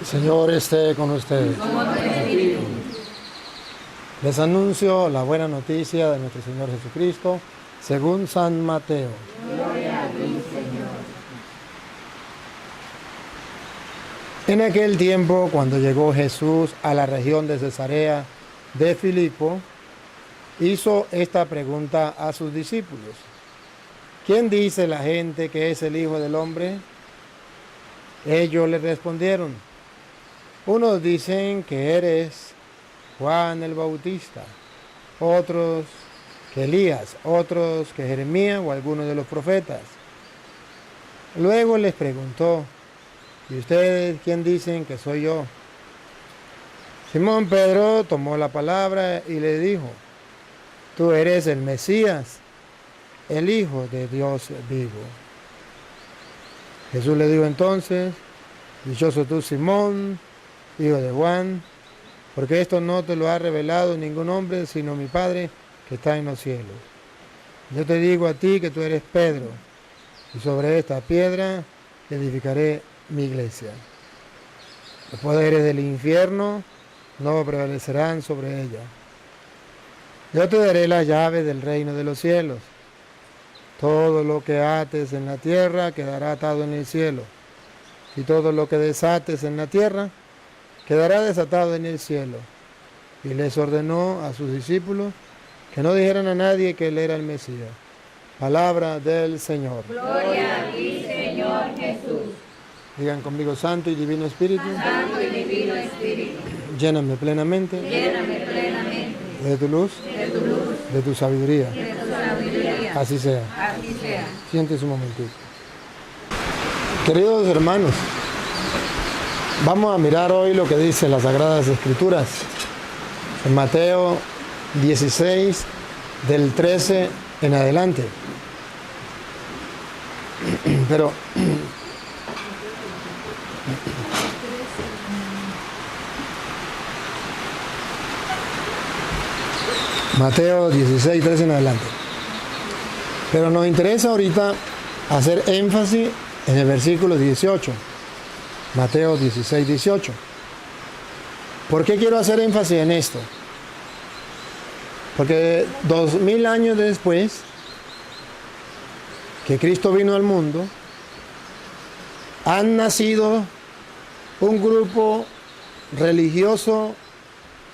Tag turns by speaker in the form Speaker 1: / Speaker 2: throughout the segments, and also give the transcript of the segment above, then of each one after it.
Speaker 1: Señor esté con ustedes. Les anuncio la buena noticia de nuestro Señor Jesucristo, según San Mateo.
Speaker 2: Gloria a ti, Señor.
Speaker 1: En aquel tiempo, cuando llegó Jesús a la región de Cesarea de Filipo, hizo esta pregunta a sus discípulos: ¿quién dice la gente que es el Hijo del Hombre? Ellos le respondieron: unos dicen que eres Juan el Bautista, otros que Elías, otros que Jeremías o alguno de los profetas. Luego les preguntó: ¿y ustedes quién dicen que soy yo? Simón Pedro tomó la palabra y le dijo: tú eres el Mesías, el Hijo de Dios vivo. Jesús le dijo entonces: dichoso tú, Simón, hijo de Juan, porque esto no te lo ha revelado ningún hombre, sino mi Padre que está en los cielos. Yo te digo a ti que tú eres Pedro, y sobre esta piedra edificaré mi iglesia. Los poderes del infierno no prevalecerán sobre ella. Yo te daré las llaves del reino de los cielos. Todo lo que ates en la tierra quedará atado en el cielo, y todo lo que desates en la tierra quedará desatado en el cielo. Y les ordenó a sus discípulos que no dijeran a nadie que él era el Mesías. Palabra del Señor.
Speaker 2: Gloria a ti, Señor Jesús.
Speaker 1: Digan conmigo: Santo y Divino Espíritu,
Speaker 2: Santo y Divino Espíritu,
Speaker 1: lléname plenamente
Speaker 2: lléname plenamente
Speaker 1: de tu luz,
Speaker 2: de tu luz,
Speaker 1: de tu sabiduría.
Speaker 2: de tu sabiduría.
Speaker 1: Así sea.
Speaker 2: Así sea.
Speaker 1: Siéntese un momentito. Queridos hermanos, vamos a mirar hoy lo que dice las Sagradas Escrituras. En Mateo 16, del 13 en adelante. Pero Mateo 16, 13 en adelante. Pero nos interesa ahorita hacer énfasis en el versículo 18. Mateo 16, 18. ¿Por qué quiero hacer énfasis en esto? Porque 2000 años después que Cristo vino al mundo, han nacido un grupo religioso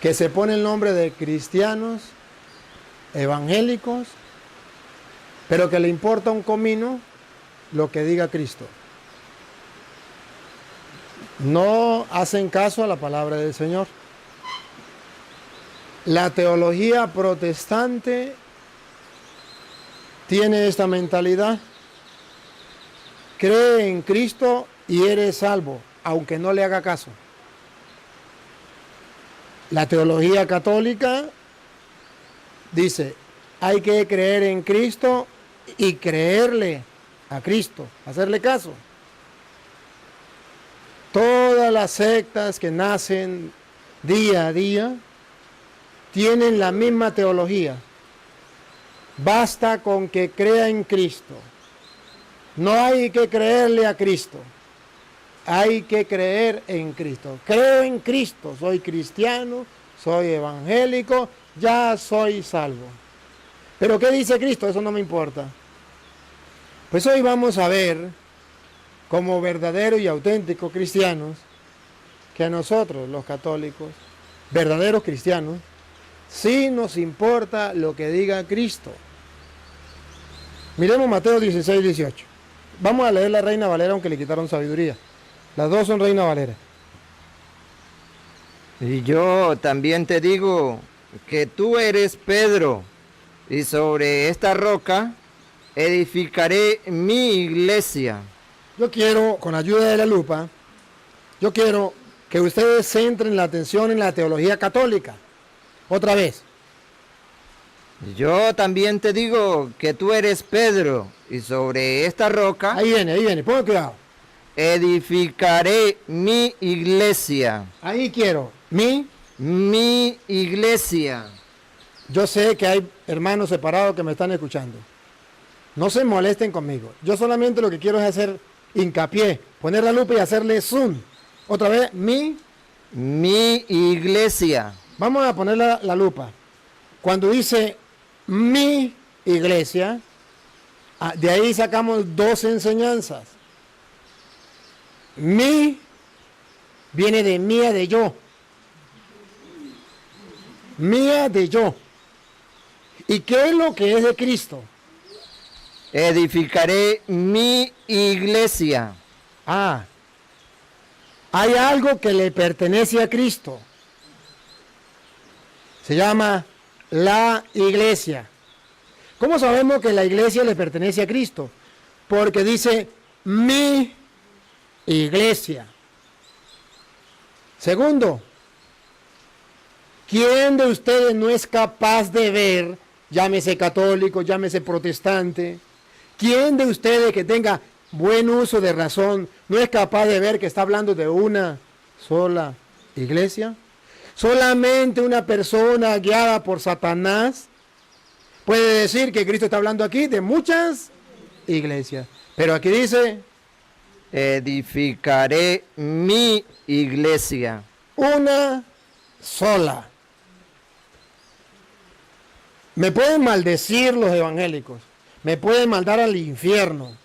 Speaker 1: que se pone el nombre de cristianos evangélicos, pero que le importa un comino lo que diga Cristo. No hacen caso a la palabra del Señor. La teología protestante tiene esta mentalidad: cree en Cristo y eres salvo, aunque no le haga caso. La teología católica dice: hay que creer en Cristo y creerle a Cristo, hacerle caso. Todas las sectas que nacen día a día tienen la misma teología. Basta con que crea en Cristo. No hay que creerle a Cristo. Hay que creer en Cristo. Creo en Cristo, soy cristiano, soy evangélico, ya soy salvo. ¿Pero qué dice Cristo? Eso no me importa. Pues hoy vamos a ver, como verdaderos y auténticos cristianos, que a nosotros, los católicos, verdaderos cristianos, sí nos importa lo que diga Cristo. Miremos Mateo 16, 18. Vamos a leer la Reina Valera, aunque le quitaron sabiduría. Las dos son Reina Valera.
Speaker 3: Y yo también te digo que tú eres Pedro, y sobre esta roca edificaré mi iglesia.
Speaker 1: Yo quiero, con ayuda de la lupa, yo quiero que ustedes centren la atención en la teología católica. Otra vez.
Speaker 3: Yo también te digo que tú eres Pedro, y sobre esta roca
Speaker 1: Ahí viene, pongan cuidado.
Speaker 3: edificaré mi iglesia.
Speaker 1: Ahí quiero.
Speaker 3: Mi iglesia.
Speaker 1: Yo sé que hay hermanos separados que me están escuchando. No se molesten conmigo. Yo solamente lo que quiero es hacer hincapié, poner la lupa y hacerle zoom Otra vez, mi
Speaker 3: iglesia.
Speaker 1: Vamos a poner la lupa. Cuando dice mi iglesia, de ahí sacamos dos enseñanzas. Mi viene de mía, de yo. Mía, de yo. ¿Y qué es lo que es de Cristo?
Speaker 3: Edificaré mi iglesia.
Speaker 1: Hay algo que le pertenece a Cristo. Se llama la iglesia. ¿Cómo sabemos que la iglesia le pertenece a Cristo? Porque dice mi iglesia. Segundo, ¿quién de ustedes no es capaz de ver, llámese católico, llámese protestante, quién de ustedes que tenga buen uso de razón no es capaz de ver que está hablando de una sola iglesia? Solamente una persona guiada por Satanás puede decir que Cristo está hablando aquí de muchas iglesias. Pero aquí dice,
Speaker 3: edificaré mi iglesia.
Speaker 1: Una sola. Me pueden maldecir los evangélicos, me pueden mandar al infierno,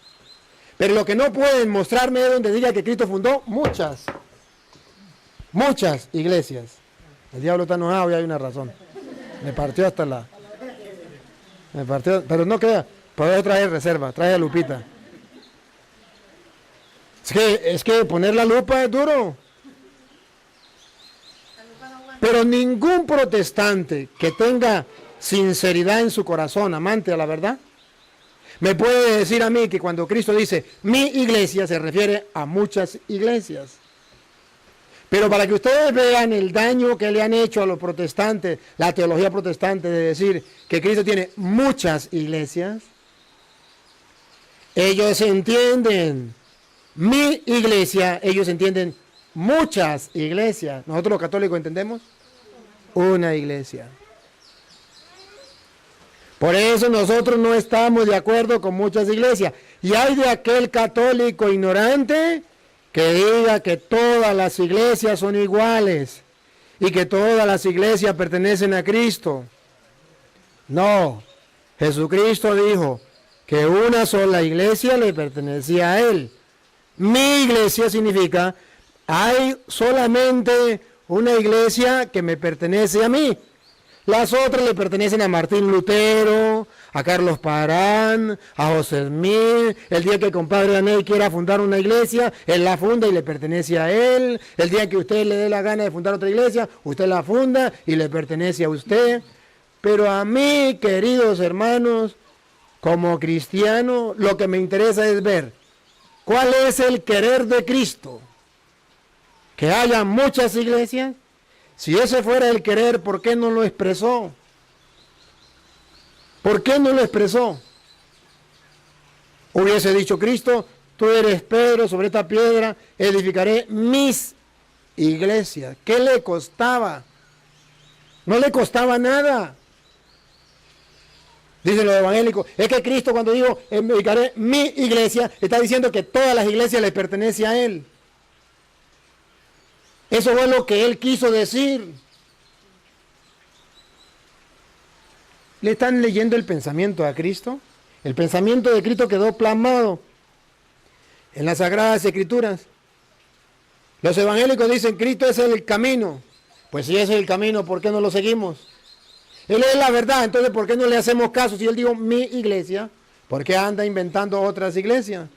Speaker 1: pero lo que no pueden mostrarme es donde diga que Cristo fundó muchas iglesias. El diablo está enojado y hay una razón. Me partió hasta la... Me partió, pero no queda. Puedo traer reserva, trae a Lupita. Es que poner la lupa es duro. Pero ningún protestante que tenga sinceridad en su corazón, amante a la verdad, me puede decir a mí que cuando Cristo dice mi iglesia se refiere a muchas iglesias. Pero para que ustedes vean el daño que le han hecho a los protestantes, la teología protestante de decir que Cristo tiene muchas iglesias, ellos entienden mi iglesia, ellos entienden muchas iglesias. Nosotros los católicos entendemos una iglesia. Por eso nosotros no estamos de acuerdo con muchas iglesias. Y hay de aquel católico ignorante que diga que todas las iglesias son iguales y que todas las iglesias pertenecen a Cristo. No, Jesucristo dijo que una sola iglesia le pertenecía a Él. Mi iglesia significa, hay solamente una iglesia que me pertenece a mí. Las otras le pertenecen a Martín Lutero, a Carlos Parán, a José Smith. El día que el compadre Anel quiera fundar una iglesia, él la funda y le pertenece a él. El día que usted le dé la gana de fundar otra iglesia, usted la funda y le pertenece a usted. Pero a mí, queridos hermanos, como cristiano, lo que me interesa es ver cuál es el querer de Cristo. Que haya muchas iglesias. Si ese fuera el querer, ¿por qué no lo expresó? ¿Por qué no lo expresó? Hubiese dicho Cristo, tú eres Pedro, sobre esta piedra edificaré mis iglesias. ¿Qué le costaba? No le costaba nada. Dicen los evangélicos, es que Cristo cuando dijo edificaré mi iglesia, está diciendo que todas las iglesias le pertenecen a Él. Eso fue lo que Él quiso decir. ¿Le están leyendo el pensamiento a Cristo? El pensamiento de Cristo quedó plasmado en las Sagradas Escrituras. Los evangélicos dicen, Cristo es el camino. Pues si ese es el camino, ¿por qué no lo seguimos? Él es la verdad, entonces ¿por qué no le hacemos caso? Si Él dijo mi iglesia, ¿por qué anda inventando otras iglesias?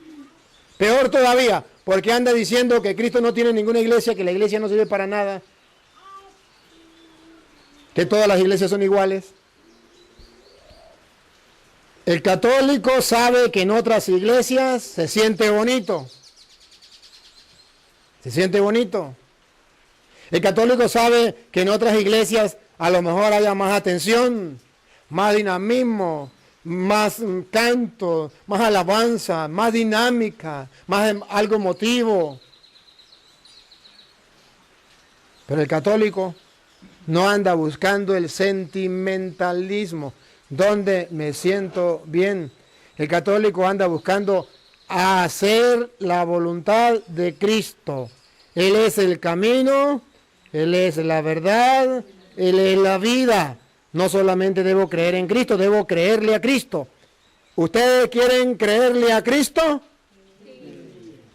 Speaker 1: Peor todavía, ¿por qué anda diciendo que Cristo no tiene ninguna iglesia, que la iglesia no sirve para nada? Que todas las iglesias son iguales. El católico sabe que en otras iglesias se siente bonito. Se siente bonito. El católico sabe que en otras iglesias a lo mejor haya más atención, más dinamismo, más canto, más alabanza, más dinámica, más algo emotivo. Pero el católico no anda buscando el sentimentalismo, donde me siento bien. El católico anda buscando hacer la voluntad de Cristo. Él es el camino, Él es la verdad, Él es la vida. No solamente debo creer en Cristo, debo creerle a Cristo. ¿Ustedes quieren creerle a Cristo?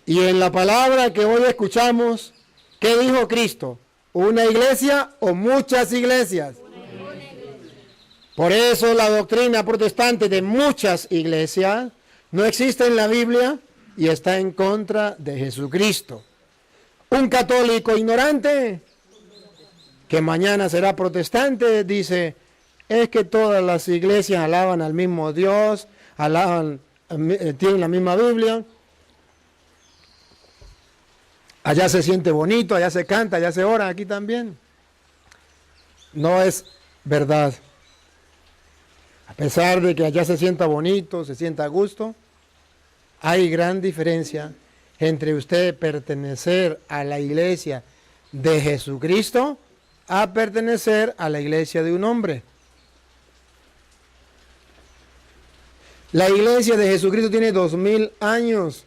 Speaker 1: Y en la palabra que hoy escuchamos, ¿qué dijo Cristo? ¿Una iglesia o muchas iglesias? Por eso la doctrina protestante de muchas iglesias no existe en la Biblia y está en contra de Jesucristo. Un católico ignorante que mañana será protestante dice, es que todas las iglesias alaban al mismo Dios, tienen la misma Biblia. Allá se siente bonito, allá se canta, allá se ora, aquí también. No es verdad. A pesar de que allá se sienta bonito, se sienta a gusto, hay gran diferencia entre usted pertenecer a la iglesia de Jesucristo a pertenecer a la iglesia de un hombre. La iglesia de Jesucristo tiene 2000 años.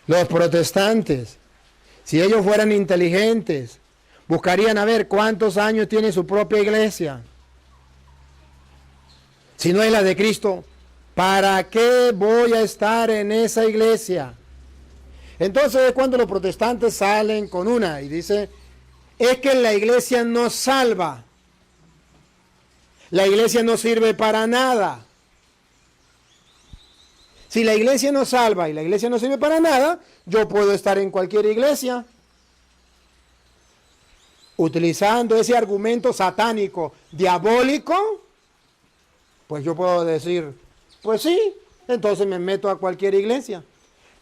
Speaker 1: Los protestantes, si ellos fueran inteligentes, buscarían a ver cuántos años tiene su propia iglesia. Si no es la de Cristo, ¿para qué voy a estar en esa iglesia? Entonces es cuando los protestantes salen con una y dicen, es que la iglesia no salva. La iglesia no sirve para nada. Si la iglesia no salva y la iglesia no sirve para nada, yo puedo estar en cualquier iglesia. Utilizando ese argumento satánico, diabólico, pues yo puedo decir, pues sí, entonces me meto a cualquier iglesia.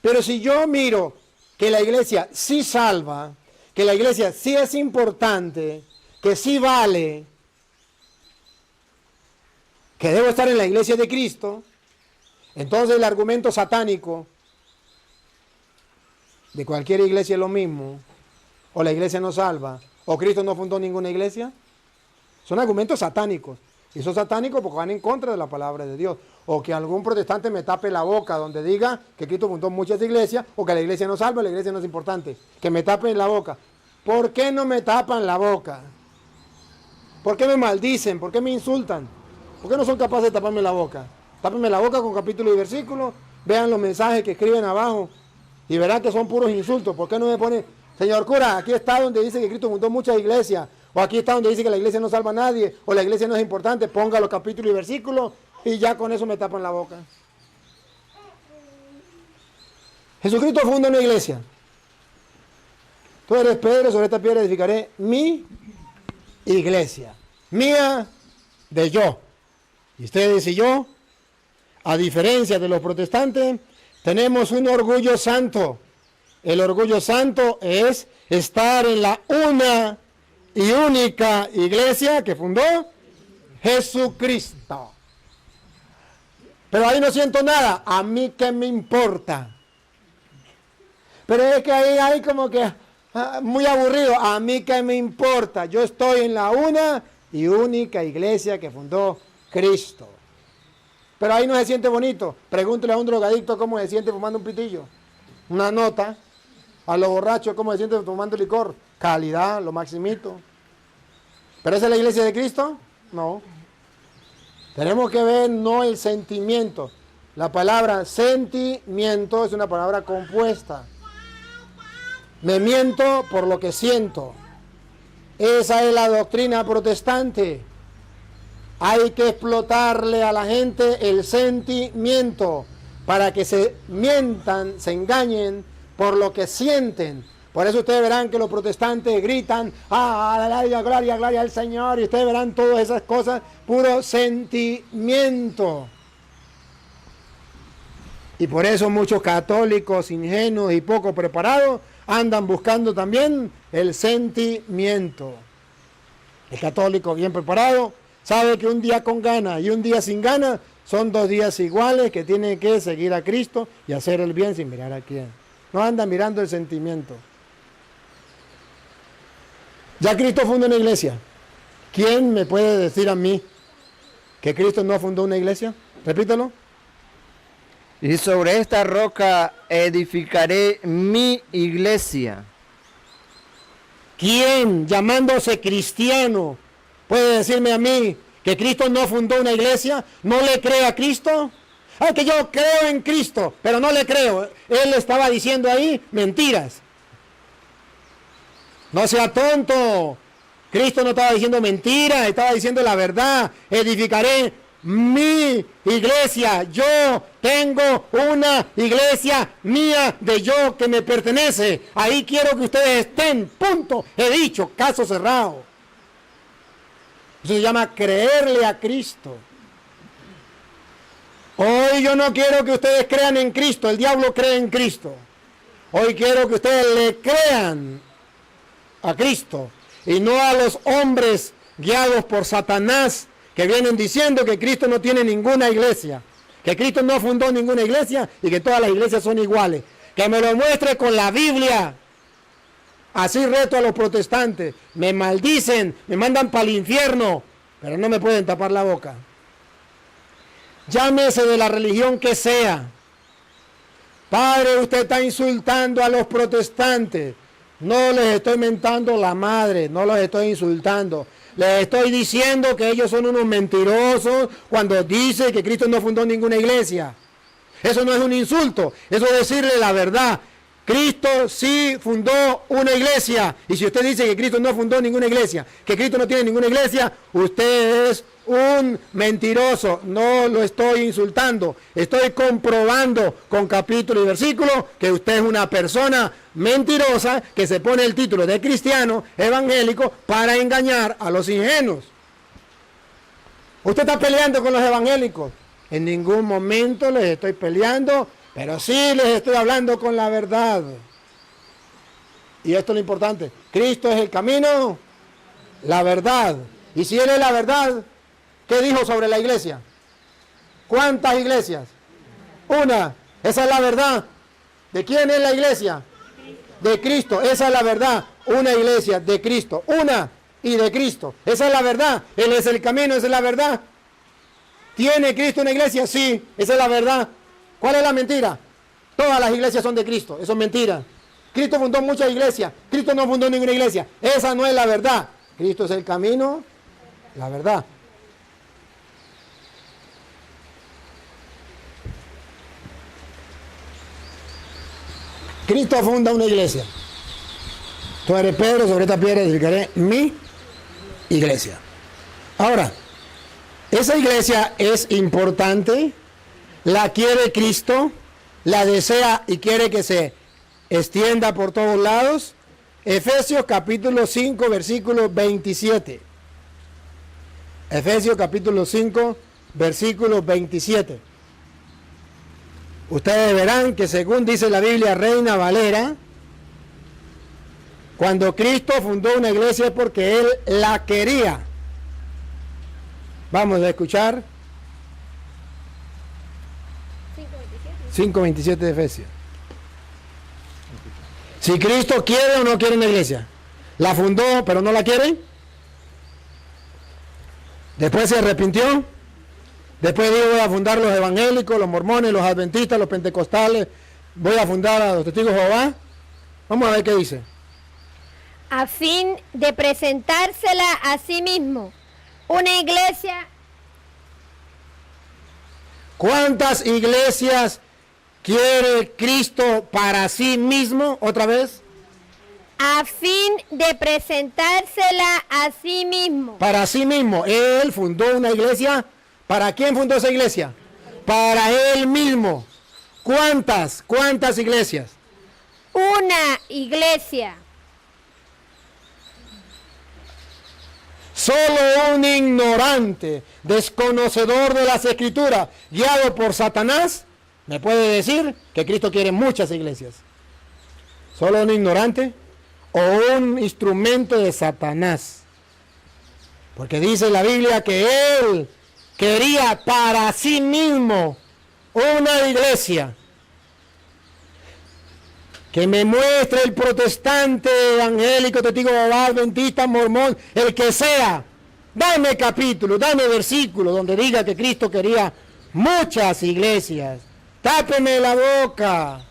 Speaker 1: Pero si yo miro que la iglesia sí salva, que la iglesia sí es importante, que sí vale, que debo estar en la iglesia de Cristo, entonces el argumento satánico de cualquier iglesia es lo mismo, o la iglesia no salva, o Cristo no fundó ninguna iglesia, son argumentos satánicos. Y son satánicos porque van en contra de la palabra de Dios. O que algún protestante me tape la boca donde diga que Cristo fundó muchas iglesias, o que la iglesia no salva, la iglesia no es importante. Que me tapen la boca. ¿Por qué no me tapan la boca? ¿Por qué me maldicen? ¿Por qué me insultan? ¿Por qué no son capaces de taparme la boca? Tápenme la boca con capítulo y versículo, vean los mensajes que escriben abajo y verán que son puros insultos. ¿Por qué no me ponen, señor cura, aquí está donde dice que Cristo fundó muchas iglesias? O aquí está donde dice que la iglesia no salva a nadie, o la iglesia no es importante, ponga los capítulos y versículos y ya con eso me tapan la boca. Jesucristo funda una iglesia. Tú eres Pedro, sobre esta piedra edificaré mi iglesia. Mía de yo. Y ustedes y yo, a diferencia de los protestantes, tenemos un orgullo santo. El orgullo santo es estar en la una y única iglesia que fundó Jesucristo. Pero ahí no siento nada. A mí qué me importa. Pero es que ahí hay como que muy aburrido. A mí qué me importa. Yo estoy en la una y única iglesia que fundó Cristo. Pero ahí no se siente bonito. Pregúntele a un drogadicto cómo se siente fumando un pitillo. Una nota. A los borrachos cómo se siente tomando licor. Calidad, lo maximito. ¿Pero esa es la iglesia de Cristo? No. Tenemos que ver no el sentimiento. La palabra sentimiento es una palabra compuesta. Me miento por lo que siento. Esa es la doctrina protestante. Hay que explotarle a la gente el sentimiento para que se mientan, se engañen por lo que sienten. Por eso ustedes verán que los protestantes gritan, aleluya, gloria, gloria al Señor, y ustedes verán todas esas cosas, puro sentimiento. Y por eso muchos católicos ingenuos y poco preparados andan buscando también el sentimiento. El católico bien preparado sabe que un día con ganas y un día sin ganas son 2 días iguales, que tiene que seguir a Cristo y hacer el bien sin mirar a quién. No anda mirando el sentimiento. Ya Cristo fundó una iglesia. ¿Quién me puede decir a mí que Cristo no fundó una iglesia? Repítalo.
Speaker 3: y sobre esta roca edificaré mi iglesia.
Speaker 4: ¿Quién, llamándose cristiano, puede decirme a mí que Cristo no fundó una iglesia? ¿No le cree a Cristo? Ah, que yo creo en Cristo, pero no le creo. Él estaba diciendo ahí mentiras. No sea tonto. Cristo no estaba diciendo mentiras, estaba diciendo la verdad. Edificaré mi iglesia. Yo tengo una iglesia mía de yo que me pertenece. Ahí quiero que ustedes estén. Punto. He dicho, caso cerrado. Eso se llama creerle a Cristo. Hoy yo no quiero que ustedes crean en Cristo. El diablo cree en Cristo. Hoy quiero que ustedes le crean a Cristo y no a los hombres guiados por Satanás que vienen diciendo que Cristo no tiene ninguna iglesia, que Cristo no fundó ninguna iglesia y que todas las iglesias son iguales. Que me lo muestre con la Biblia. Así reto a los protestantes. Me maldicen, me mandan para el infierno, pero no me pueden tapar la boca. Llámese de la religión que sea. Padre, usted está insultando a los protestantes. No les estoy mentando la madre, no los estoy insultando. Les estoy diciendo que ellos son unos mentirosos cuando dicen que Cristo no fundó ninguna iglesia. Eso no es un insulto, eso es decirle la verdad. Cristo sí fundó una iglesia. Y si usted dice que Cristo no fundó ninguna iglesia, que Cristo no tiene ninguna iglesia, usted es un mentiroso. No lo estoy insultando. Estoy comprobando con capítulo y versículo que usted es una persona mentirosa que se pone el título de cristiano evangélico para engañar a los ingenuos. Usted está peleando con los evangélicos. En ningún momento les estoy peleando, pero sí les estoy hablando con la verdad. Y esto es lo importante. Cristo es el camino, la verdad. Y si Él es la verdad, ¿qué dijo sobre la iglesia? ¿Cuántas iglesias? Una. Esa es la verdad. ¿De quién es la iglesia? De Cristo. Esa es la verdad. Una iglesia de Cristo. Una y de Cristo. Esa es la verdad. Él es el camino, esa es la verdad. ¿Tiene Cristo una iglesia? Sí, esa es la verdad. ¿Cuál es la mentira? Todas las iglesias son de Cristo. Eso es mentira. Cristo fundó muchas iglesias. Cristo no fundó ninguna iglesia. Esa no es la verdad. Cristo es el camino, la verdad. Cristo funda una iglesia. Tú eres Pedro, sobre esta piedra edificaré mi iglesia. Ahora, esa iglesia es importante, la quiere Cristo, la desea y quiere que se extienda por todos lados. Efesios capítulo 5, versículo 27. Efesios capítulo 5, versículo 27. Ustedes verán que según dice la Biblia Reina Valera, cuando Cristo fundó una iglesia es porque Él la quería. Vamos a escuchar 5:27 de Efesios. Si Cristo quiere o no quiere una iglesia, la fundó pero no la quiere, después se arrepintió, después dijo voy a fundar los evangélicos, los mormones, los adventistas, los pentecostales, voy a fundar a los testigos de Jehová. Vamos a ver qué dice.
Speaker 5: A fin de presentársela a sí mismo, una iglesia.
Speaker 4: ¿Cuántas iglesias quiere Cristo para sí mismo? Otra vez.
Speaker 5: A fin de presentársela a sí mismo.
Speaker 4: Para sí mismo. Él fundó una iglesia. ¿Para quién fundó esa iglesia? Para Él mismo. ¿Cuántas? ¿Cuántas iglesias?
Speaker 5: Una iglesia.
Speaker 4: Solo un ignorante, desconocedor de las Escrituras, guiado por Satanás, me puede decir que Cristo quiere muchas iglesias. Solo un ignorante o un instrumento de Satanás. Porque dice la Biblia que Él quería para sí mismo una iglesia. Que me muestre el protestante, evangélico, testigo de Jehová, adventista, mormón, el que sea. Dame capítulo, dame versículo donde diga que Cristo quería muchas iglesias. Tápeme la boca.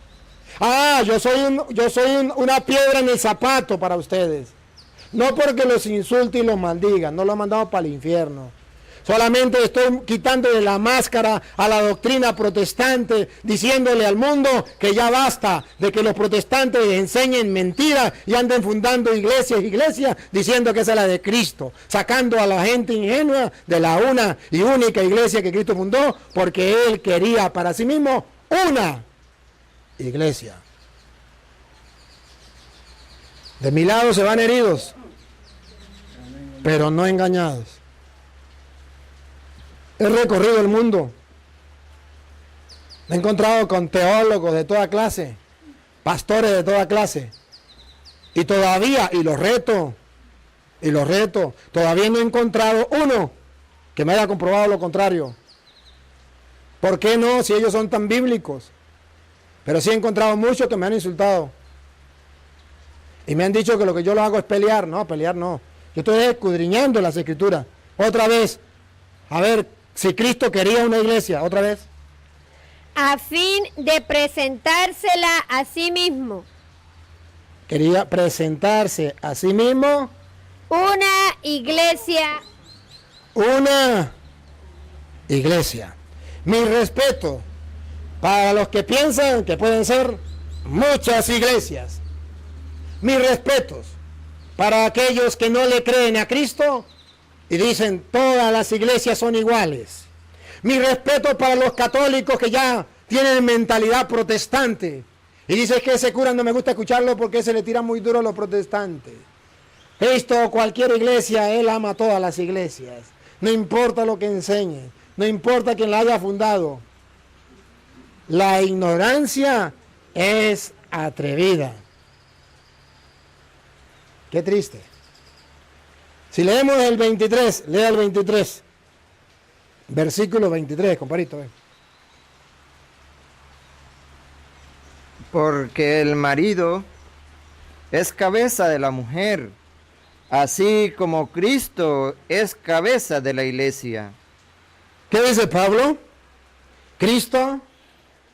Speaker 4: Ah, yo soy una piedra en el zapato para ustedes. No porque los insulte y los maldiga, no lo han mandado para el infierno. Solamente estoy quitándole la máscara a la doctrina protestante, diciéndole al mundo que ya basta de que los protestantes enseñen mentiras y anden fundando iglesias, diciendo que esa es la de Cristo, sacando a la gente ingenua de la una y única iglesia que Cristo fundó, porque Él quería para sí mismo una iglesia. De mi lado se van heridos, pero no engañados. He recorrido el mundo. Me he encontrado con teólogos de toda clase, pastores de toda clase. Y todavía, y los reto, todavía no he encontrado uno que me haya comprobado lo contrario. ¿Por qué no? Si ellos son tan bíblicos. Pero sí he encontrado muchos que me han insultado. Y me han dicho que lo que yo lo hago es pelear. No, pelear no. Yo estoy escudriñando las escrituras. Otra vez, a ver, si Cristo quería una iglesia, otra vez.
Speaker 5: A fin de presentársela a sí mismo.
Speaker 4: Quería presentarse a sí mismo.
Speaker 5: Una iglesia.
Speaker 4: Una iglesia. Mi respeto para los que piensan que pueden ser muchas iglesias. Mis respetos para aquellos que no le creen a Cristo y dicen todas las iglesias son iguales. Mi respeto para los católicos que ya tienen mentalidad protestante y dicen que ese cura no me gusta escucharlo porque se le tira muy duro a los protestantes. Cristo, cualquier iglesia, Él ama a todas las iglesias. No importa lo que enseñe, no importa quién la haya fundado. La ignorancia es atrevida. Qué triste. Si leemos el 23, lea el 23. Versículo 23, compadrito.
Speaker 3: Porque el marido es cabeza de la mujer, así como Cristo es cabeza de la iglesia.
Speaker 4: ¿Qué dice Pablo? Cristo.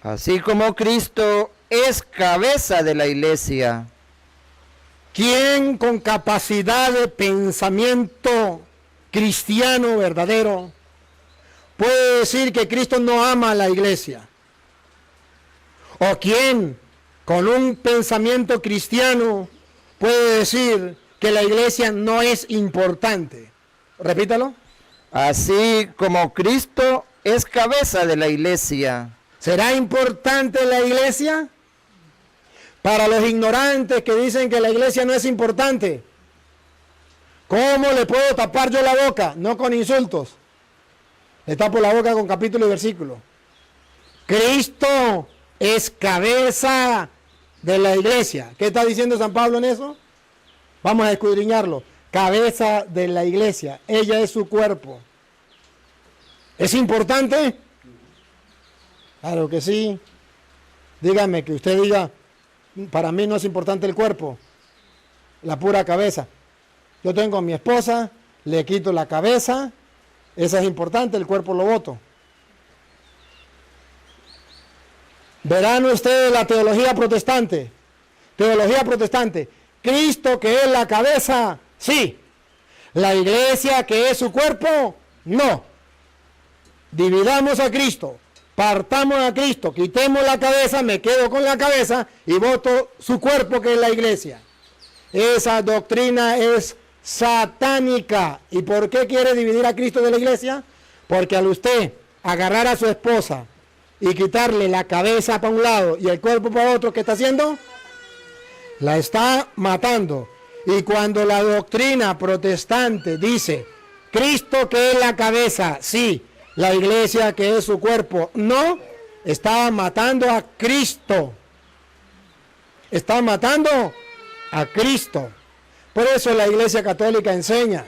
Speaker 3: Así como Cristo es cabeza de la iglesia.
Speaker 4: ¿Quién con capacidad de pensamiento cristiano verdadero puede decir que Cristo no ama a la iglesia? ¿O quién con un pensamiento cristiano puede decir que la iglesia no es importante? Repítalo.
Speaker 3: Así como Cristo es cabeza de la iglesia.
Speaker 4: ¿Será importante la iglesia? Para los ignorantes que dicen que la iglesia no es importante, ¿cómo le puedo tapar yo la boca? No con insultos. Le tapo la boca con capítulo y versículo. Cristo es cabeza de la iglesia. ¿Qué está diciendo San Pablo en eso? Vamos a escudriñarlo. Cabeza de la iglesia. Ella es su cuerpo. ¿Es importante? Claro que sí. Dígame que usted diga, para mí no es importante el cuerpo, la pura cabeza. Yo tengo a mi esposa, le quito la cabeza, esa es importante, el cuerpo lo boto. Verán ustedes la teología protestante. Teología protestante. Cristo que es la cabeza, sí. La iglesia que es su cuerpo, no. Dividamos a Cristo. Partamos a Cristo, quitemos la cabeza, me quedo con la cabeza y voto su cuerpo que es la iglesia. Esa doctrina es satánica. ¿Y por qué quiere dividir a Cristo de la iglesia? Porque al usted agarrar a su esposa y quitarle la cabeza para un lado y el cuerpo para otro, ¿qué está haciendo? La está matando. Y cuando la doctrina protestante dice, Cristo que es la cabeza, sí, la iglesia que es su cuerpo, no, está matando a Cristo. Está matando a Cristo. Por eso la iglesia católica enseña,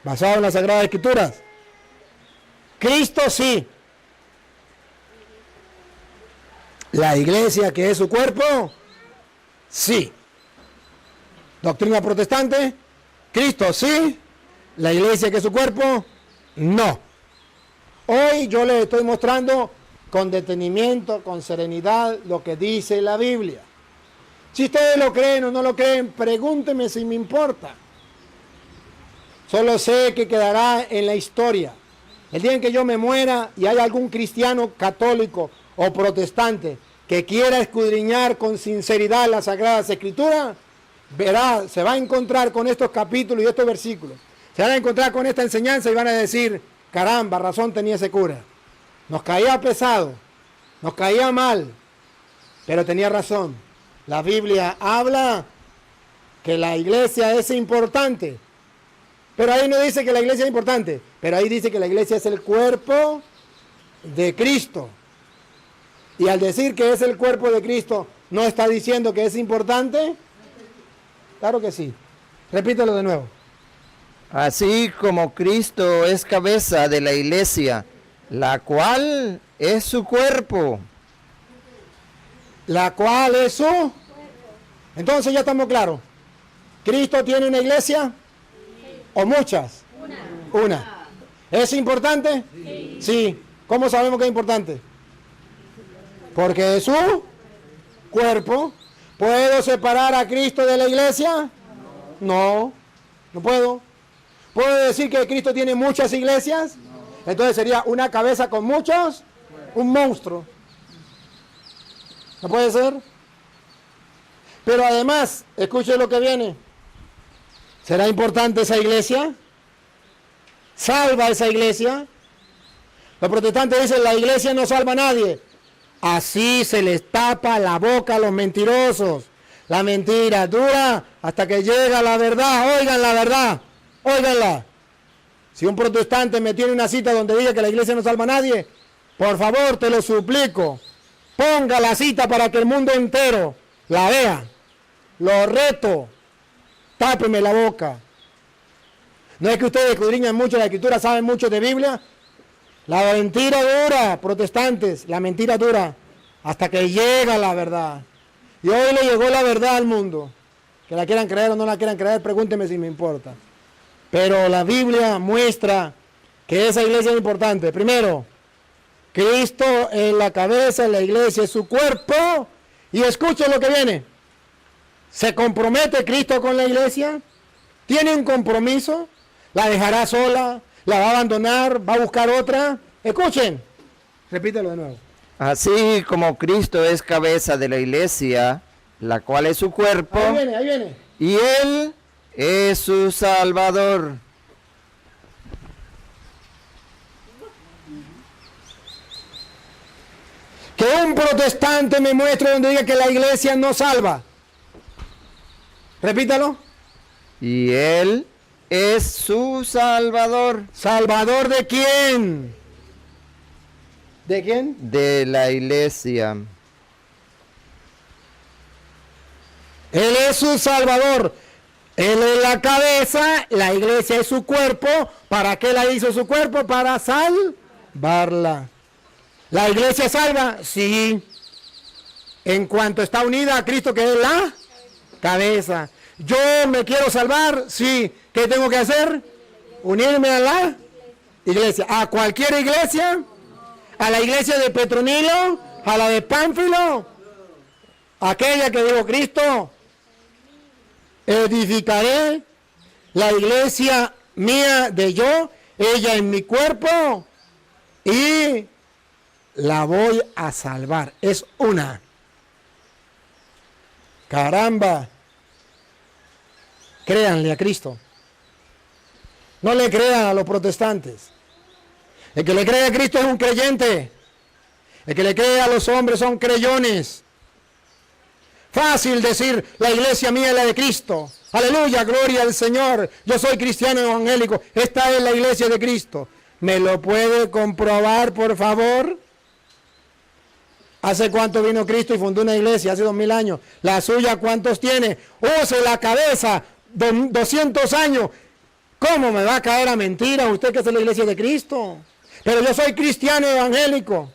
Speaker 4: basado en las Sagradas Escrituras, Cristo sí. La iglesia que es su cuerpo, sí. Doctrina protestante, Cristo sí. La iglesia que es su cuerpo, no. Hoy yo les estoy mostrando con detenimiento, con serenidad, lo que dice la Biblia. Si ustedes lo creen o no lo creen, pregúntenme si me importa. Solo sé que quedará en la historia. El día en que yo me muera y hay algún cristiano católico o protestante que quiera escudriñar con sinceridad las Sagradas Escrituras, verá, se va a encontrar con estos capítulos y estos versículos. Se van a encontrar con esta enseñanza y van a decir, caramba, razón tenía ese cura. Nos caía pesado, nos caía mal, pero tenía razón. La Biblia habla que la iglesia es importante. Pero ahí no dice que la iglesia es importante, pero ahí dice que la iglesia es el cuerpo de Cristo. Y al decir que es el cuerpo de Cristo, ¿no está diciendo que es importante? Claro que sí. Repítelo de nuevo.
Speaker 3: Así como Cristo es cabeza de la iglesia, la cual es su cuerpo.
Speaker 4: La cual es su... Entonces ya estamos claros. ¿Cristo tiene una iglesia? ¿O muchas? Una. ¿Es importante? Sí. ¿Cómo sabemos que es importante? Porque es su cuerpo. ¿Puedo separar a Cristo de la iglesia? No, no puedo. ¿Puedo decir que Cristo tiene muchas iglesias? Entonces sería una cabeza con muchos, un monstruo. ¿No puede ser? Pero además, escuche lo que viene. ¿Será importante esa iglesia? ¿Salva esa iglesia? Los protestantes dicen, la iglesia no salva a nadie. Así se les tapa la boca a los mentirosos. La mentira dura hasta que llega la verdad. Oigan la verdad, óiganla. Si un protestante me tiene una cita donde diga que la iglesia no salva a nadie, por favor, te lo suplico, ponga la cita para que el mundo entero la vea. Lo reto, tápeme la boca. No es que ustedes escudriñan mucho la escritura, saben mucho de Biblia. La mentira dura, protestantes, la mentira dura hasta que llega la verdad. Y hoy le llegó la verdad al mundo. Que la quieran creer o no la quieran creer, pregúntenme si me importa. Pero la Biblia muestra que esa iglesia es importante. Primero, Cristo es la cabeza, la iglesia es su cuerpo. Y escuchen lo que viene. ¿Se compromete Cristo con la iglesia? ¿Tiene un compromiso? ¿La dejará sola? ¿La va a abandonar? ¿Va a buscar otra? Escuchen. Repítelo de nuevo.
Speaker 3: Así como Cristo es cabeza de la iglesia, la cual es su cuerpo,
Speaker 4: Ahí viene, ahí viene.
Speaker 3: y Él es su Salvador.
Speaker 4: Que un protestante me muestre donde diga que la iglesia no salva. Repítalo.
Speaker 3: Y Él es su Salvador.
Speaker 4: ¿Salvador de quién? ¿De quién?
Speaker 3: De la iglesia.
Speaker 4: Él es su Salvador. Él es la cabeza, la iglesia es su cuerpo. ¿Para qué la hizo su cuerpo? Para salvarla. ¿La iglesia salva? Sí. En cuanto está unida a Cristo, que es la cabeza. ¿Yo me quiero salvar? Sí. ¿Qué tengo que hacer? Unirme a la iglesia. ¿A cualquier iglesia? ¿A la iglesia de Petronilo? ¿A la de Pánfilo? Aquella que dijo Cristo, edificaré la iglesia mía de yo, ella en mi cuerpo, y la voy a salvar. Es una. Caramba. Créanle a Cristo. No le crean a los protestantes. El que le cree a Cristo es un creyente. El que le cree a los hombres son creyones. Fácil decir, la iglesia mía es la de Cristo. Aleluya, gloria al Señor. Yo soy cristiano evangélico. Esta es la iglesia de Cristo. ¿Me lo puede comprobar, por favor? ¿Hace cuánto vino Cristo y fundó una iglesia? Hace 2000 años. ¿La suya cuántos tiene? ¡Use la cabeza! 200 años. ¿Cómo me va a caer a mentira usted que es la iglesia de Cristo? Pero yo soy cristiano evangélico.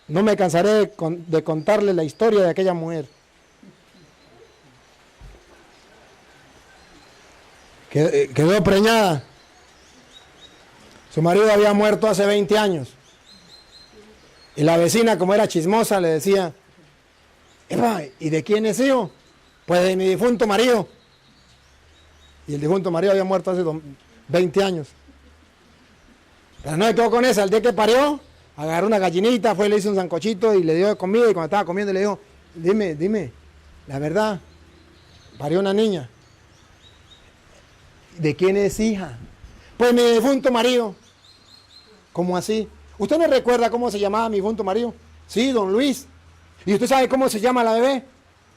Speaker 4: No me cansaré de contarle la historia de aquella mujer. Quedó preñada. Su marido había muerto hace 20 años. Y la vecina, como era chismosa, le decía, "Epa, ¿y de quién es hijo? Pues de mi difunto marido". Y el difunto marido había muerto hace 20 años. Pero no se quedó con esa. El día que parió, agarró una gallinita, fue, le hizo un sancochito y le dio comida. Y cuando estaba comiendo le dijo, dime, la verdad, parió una niña. ¿De quién es hija? Pues mi difunto marido. ¿Cómo así? ¿Usted no recuerda cómo se llamaba mi difunto marido? Sí, don Luis. ¿Y usted sabe cómo se llama la bebé?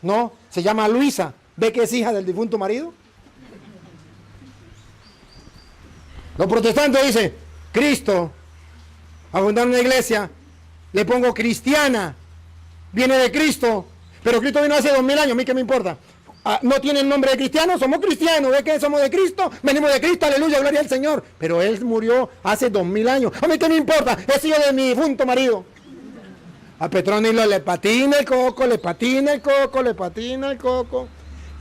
Speaker 4: No, se llama Luisa. ¿Ve que es hija del difunto marido? Los protestantes dicen, Cristo, a fundar una iglesia, le pongo cristiana, viene de Cristo, pero Cristo vino hace 2000 años, ¿a mí qué me importa? No tiene el nombre de cristiano, somos cristianos, ¿ve que somos de Cristo? Venimos de Cristo, aleluya, gloria al Señor, pero Él murió hace 2000 años, ¿a mí qué me importa? Es hijo de mi difunto marido. A Petronilo le patina el coco, le patina el coco, le patina el coco,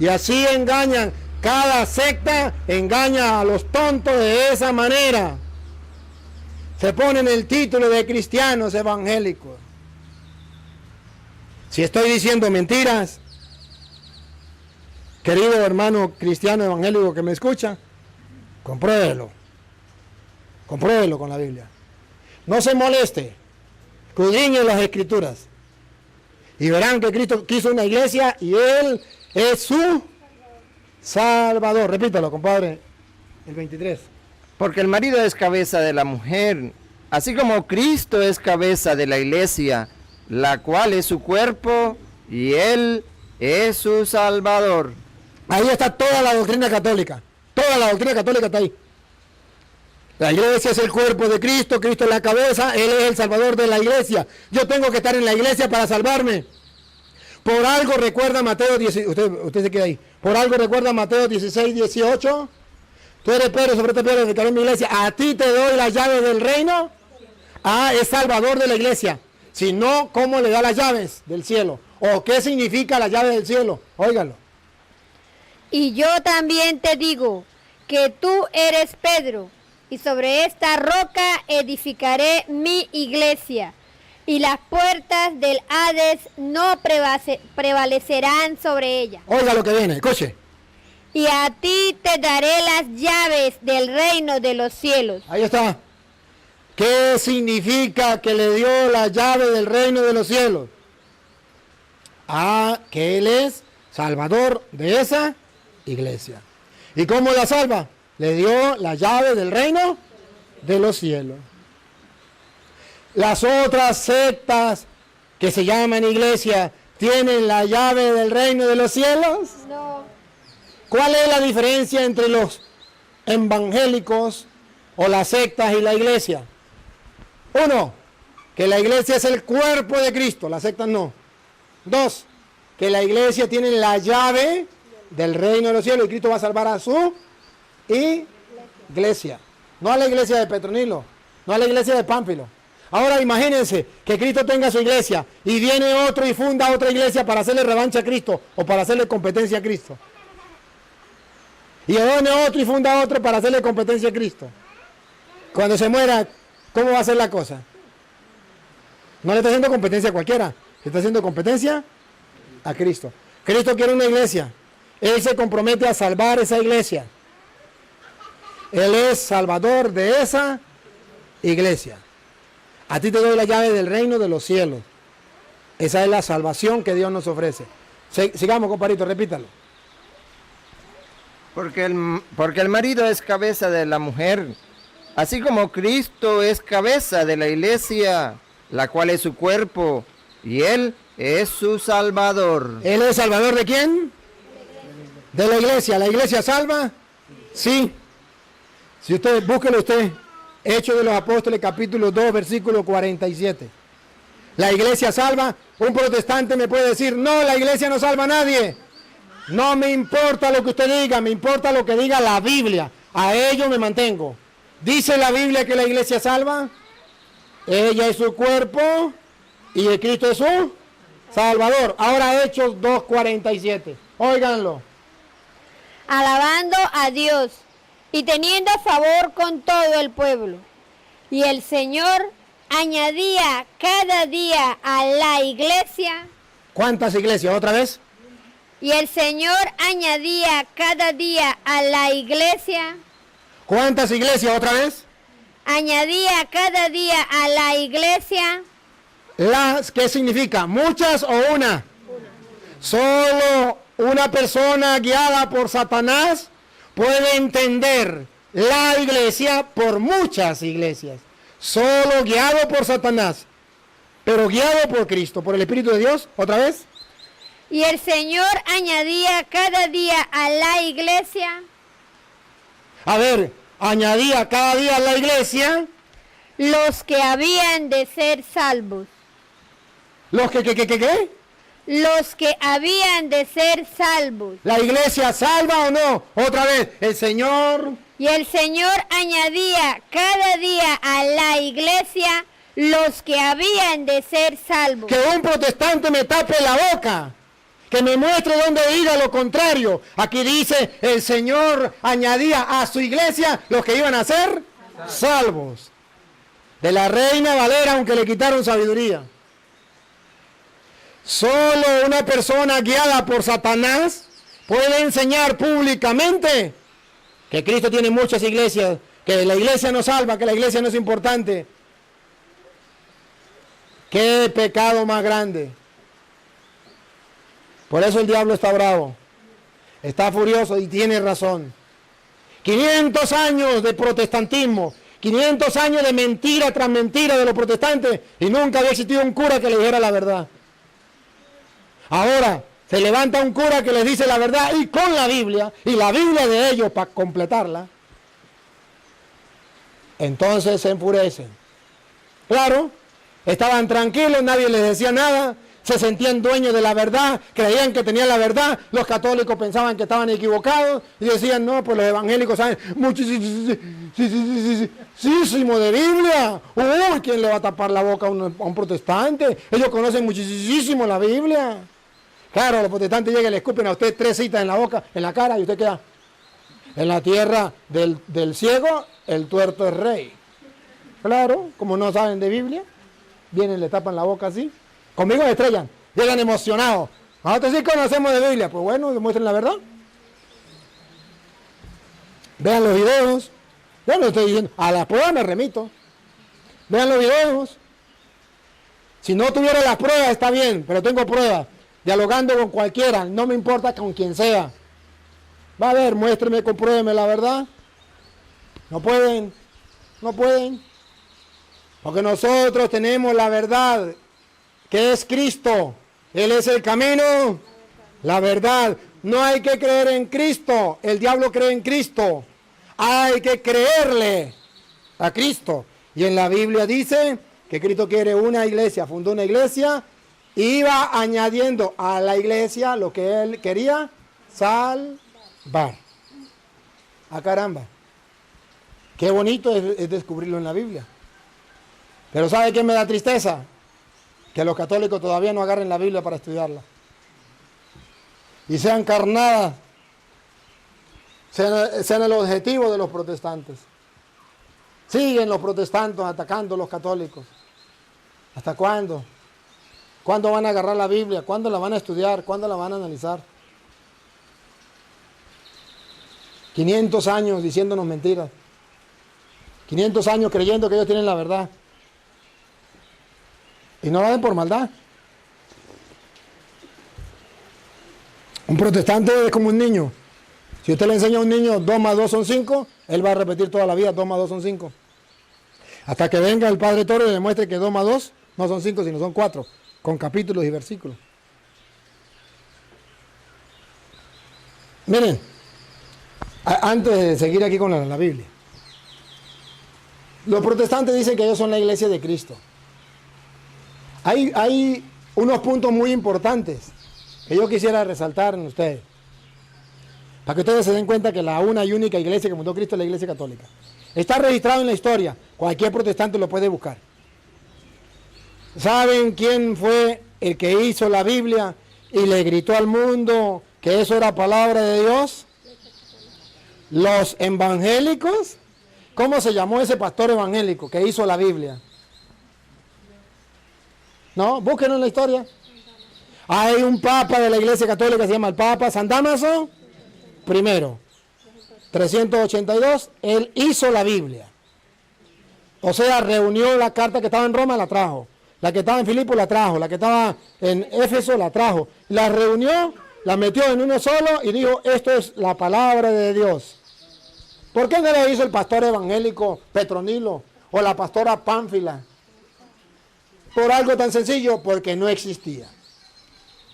Speaker 4: y así engañan. Cada secta engaña a los tontos de esa manera. Se ponen el título de cristianos evangélicos. Si estoy diciendo mentiras, querido hermano cristiano evangélico que me escucha, compruébelo. Compruébelo con la Biblia. No se moleste. Escudriñen las escrituras. Y verán que Cristo quiso una iglesia y Él es su Salvador. Repítalo, compadre. El 23.
Speaker 3: Porque el marido es cabeza de la mujer, así como Cristo es cabeza de la iglesia, la cual es su cuerpo, y Él es su Salvador.
Speaker 4: Ahí está toda la doctrina católica. Toda la doctrina católica está ahí. La iglesia es el cuerpo de Cristo, Cristo es la cabeza, Él es el Salvador de la iglesia. Yo tengo que estar en la iglesia para salvarme. Por algo recuerda Mateo 16, usted se queda ahí. Por algo recuerda Mateo 16, 18. Tú eres Pedro, sobre esta piedra edificaré mi iglesia. A ti te doy las llaves del reino. Es Salvador de la iglesia. Si no, ¿cómo le da las llaves del cielo? ¿O qué significa la llave del cielo? Óigalo.
Speaker 5: Y yo también te digo que tú eres Pedro, y sobre esta roca edificaré mi iglesia, y las puertas del Hades no prevalecerán sobre ella.
Speaker 4: Oiga lo que viene, escuche.
Speaker 5: Y a ti te daré las llaves del reino de los cielos.
Speaker 4: Ahí está. ¿Qué significa que le dio la llave del reino de los cielos? Que Él es Salvador de esa iglesia. ¿Y cómo la salva? Le dio la llave del reino de los cielos. Las otras sectas que se llaman iglesia, ¿tienen la llave del reino de los cielos?
Speaker 5: No.
Speaker 4: ¿Cuál es la diferencia entre los evangélicos o las sectas y la iglesia? Uno, que la iglesia es el cuerpo de Cristo, las sectas no. Dos, que la iglesia tiene la llave del reino de los cielos y Cristo va a salvar a su iglesia. No a la iglesia de Petronilo, no a la iglesia de Pámpilo. Ahora imagínense que Cristo tenga su iglesia y viene otro y funda otra iglesia para hacerle revancha a Cristo o para hacerle competencia a Cristo. Y viene otro y funda otro para hacerle competencia a Cristo. Cuando se muera, ¿cómo va a ser la cosa? No le está haciendo competencia a cualquiera, le está haciendo competencia a Cristo. Cristo quiere una iglesia. Él se compromete a salvar esa iglesia. Él es Salvador de esa iglesia. A ti te doy la llave del reino de los cielos. Esa es la salvación que Dios nos ofrece. Sigamos, compadrito, repítalo.
Speaker 3: Porque el marido es cabeza de la mujer, así como Cristo es cabeza de la iglesia, la cual es su cuerpo, y Él es su Salvador.
Speaker 4: ¿Él es Salvador de quién? De la iglesia. ¿La iglesia salva? Sí. Si usted, búsquelo usted. Hechos de los Apóstoles, capítulo 2, versículo 47. ¿La iglesia salva? Un protestante me puede decir, no, la iglesia no salva a nadie. No me importa lo que usted diga, me importa lo que diga la Biblia. A ello me mantengo. ¿Dice la Biblia que la iglesia salva? Ella es su cuerpo y el Cristo es su Salvador. Ahora Hechos 2:47. Óiganlo.
Speaker 5: Alabando a Dios y teniendo favor con todo el pueblo. Y el Señor añadía cada día a la iglesia.
Speaker 4: ¿Cuántas iglesias? ¿Otra vez?
Speaker 5: Y el Señor añadía cada día a la iglesia.
Speaker 4: ¿Cuántas iglesias? ¿Otra vez?
Speaker 5: Añadía cada día a la iglesia.
Speaker 4: ¿Qué significa? ¿Muchas o una? Solo una persona guiada por Satanás puede entender la iglesia por muchas iglesias. Solo guiado por Satanás, pero guiado por Cristo, por el Espíritu de Dios. ¿Otra vez?
Speaker 5: Y el Señor añadía cada día a la iglesia.
Speaker 4: A ver, añadía cada día a la iglesia.
Speaker 5: Los que habían de ser salvos.
Speaker 4: ¿Los que qué?
Speaker 5: Los que habían de ser salvos.
Speaker 4: ¿La iglesia salva o no? Otra vez, el Señor.
Speaker 5: Y el Señor añadía cada día a la iglesia los que habían de ser salvos.
Speaker 4: Que un protestante me tape la boca, que me muestre dónde diga lo contrario. Aquí dice, el Señor añadía a su iglesia los que iban a ser salvos. De la Reina Valera, aunque le quitaron sabiduría. Solo una persona guiada por Satanás puede enseñar públicamente que Cristo tiene muchas iglesias, que la iglesia no salva, que la iglesia no es importante. ¡Qué pecado más grande! Por eso el diablo está bravo, está furioso y tiene razón. 500 años de protestantismo, 500 años de mentira tras mentira de los protestantes y nunca había existido un cura que le dijera la verdad. Ahora se levanta un cura que les dice la verdad y con la Biblia, y la Biblia de ellos para completarla. Entonces se enfurecen. Claro, estaban tranquilos, nadie les decía nada, se sentían dueños de la verdad, creían que tenían la verdad, los católicos pensaban que estaban equivocados y decían, no, pues los evangélicos saben muchísimo de Biblia. Uy, ¿quién le va a tapar la boca a un protestante? Ellos conocen muchísimo la Biblia. Claro, los protestantes llegan y le escupen a usted 3 citas en la boca, en la cara, y usted queda. En la tierra del ciego, el tuerto es rey. Claro, como no saben de Biblia, vienen, le tapan la boca así. Conmigo se estrellan, llegan emocionados. Nosotros sí conocemos de Biblia, pues bueno, demuestren la verdad. Vean los videos. Yo no estoy diciendo, a las pruebas me remito. Vean los videos. Si no tuviera las pruebas, está bien, pero tengo pruebas. Dialogando con cualquiera, no me importa con quien sea. Va a ver, muéstreme, compruébeme la verdad. No pueden, no pueden. Porque nosotros tenemos la verdad, que es Cristo. Él es el camino, la verdad. No hay que creer en Cristo, el diablo cree en Cristo. Hay que creerle a Cristo. Y en la Biblia dice que Cristo quiere una iglesia, fundó una iglesia, iba añadiendo a la iglesia lo que él quería salvar. ¡Ah, caramba! Qué bonito es descubrirlo en la Biblia. Pero ¿sabe qué me da tristeza? Que los católicos todavía no agarren la Biblia para estudiarla. Y sean carnadas, sean el objetivo de los protestantes. Siguen los protestantes atacando a los católicos. ¿Hasta cuándo? ¿Cuándo van a agarrar la Biblia? ¿Cuándo la van a estudiar? ¿Cuándo la van a analizar? 500 años diciéndonos mentiras. 500 años creyendo que ellos tienen la verdad. Y no lo hacen por maldad. Un protestante es como un niño. Si usted le enseña a un niño 2 más 2 son 5, él va a repetir toda la vida 2 más 2 son 5. Hasta que venga el Padre Toro y le demuestre que 2 más 2 no son 5, sino son 4, con capítulos y versículos. Miren, antes de seguir aquí con la Biblia, los protestantes dicen que ellos son la iglesia de Cristo. Hay unos puntos muy importantes que yo quisiera resaltar en ustedes, para que ustedes se den cuenta que la una y única iglesia que fundó Cristo es la iglesia católica. Está registrado en la historia, cualquier protestante lo puede buscar. ¿Saben quién fue el que hizo la Biblia y le gritó al mundo que eso era palabra de Dios? Los evangélicos. ¿Cómo se llamó ese pastor evangélico que hizo la Biblia? No, búsquenlo en la historia. Hay un papa de la Iglesia Católica que se llama el Papa San Dámaso I, 382, él hizo la Biblia. O sea, reunió la carta que estaba en Roma, la trajo. La que estaba en Filipo la trajo. La que estaba en Éfeso la trajo. La reunió, la metió en uno solo y dijo, esto es la palabra de Dios. ¿Por qué no lo hizo el pastor evangélico Petronilo o la pastora Pánfila? Por algo tan sencillo, porque no existía.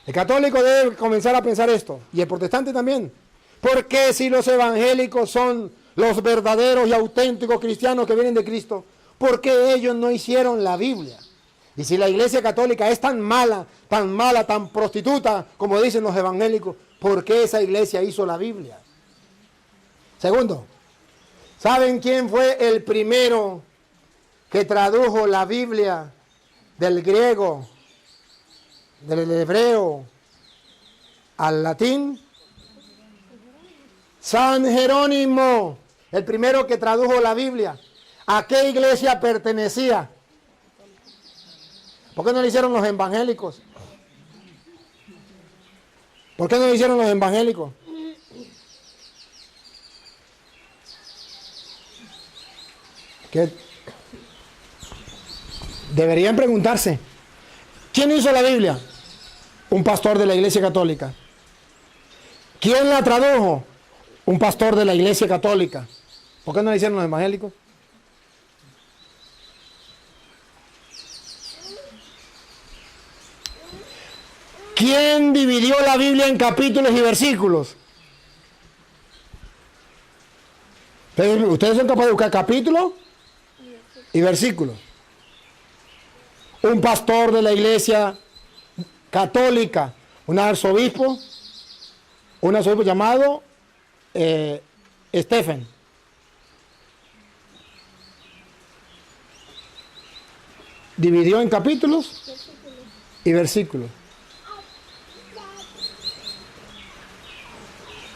Speaker 4: El católico debe comenzar a pensar esto, y el protestante también. ¿Por qué si los evangélicos son los verdaderos y auténticos cristianos que vienen de Cristo, por qué ellos no hicieron la Biblia? Y si la Iglesia Católica es tan mala, tan prostituta, como dicen los evangélicos, ¿por qué esa iglesia hizo la Biblia? Segundo, ¿saben quién fue el primero que tradujo la Biblia del griego, del hebreo, al latín? San Jerónimo, el primero que tradujo la Biblia. ¿A qué iglesia pertenecía? ¿Por qué no lo hicieron los evangélicos? ¿Por qué no lo hicieron los evangélicos? Que deberían preguntarse, ¿quién hizo la Biblia? Un pastor de la Iglesia Católica. ¿Quién la tradujo? Un pastor de la Iglesia Católica. ¿Por qué no la hicieron los evangélicos? ¿Quién dividió la Biblia en capítulos y versículos? Ustedes son capaces de buscar capítulos y versículos. Un pastor de la Iglesia Católica, un arzobispo llamado Stephen. Dividió en capítulos y versículos.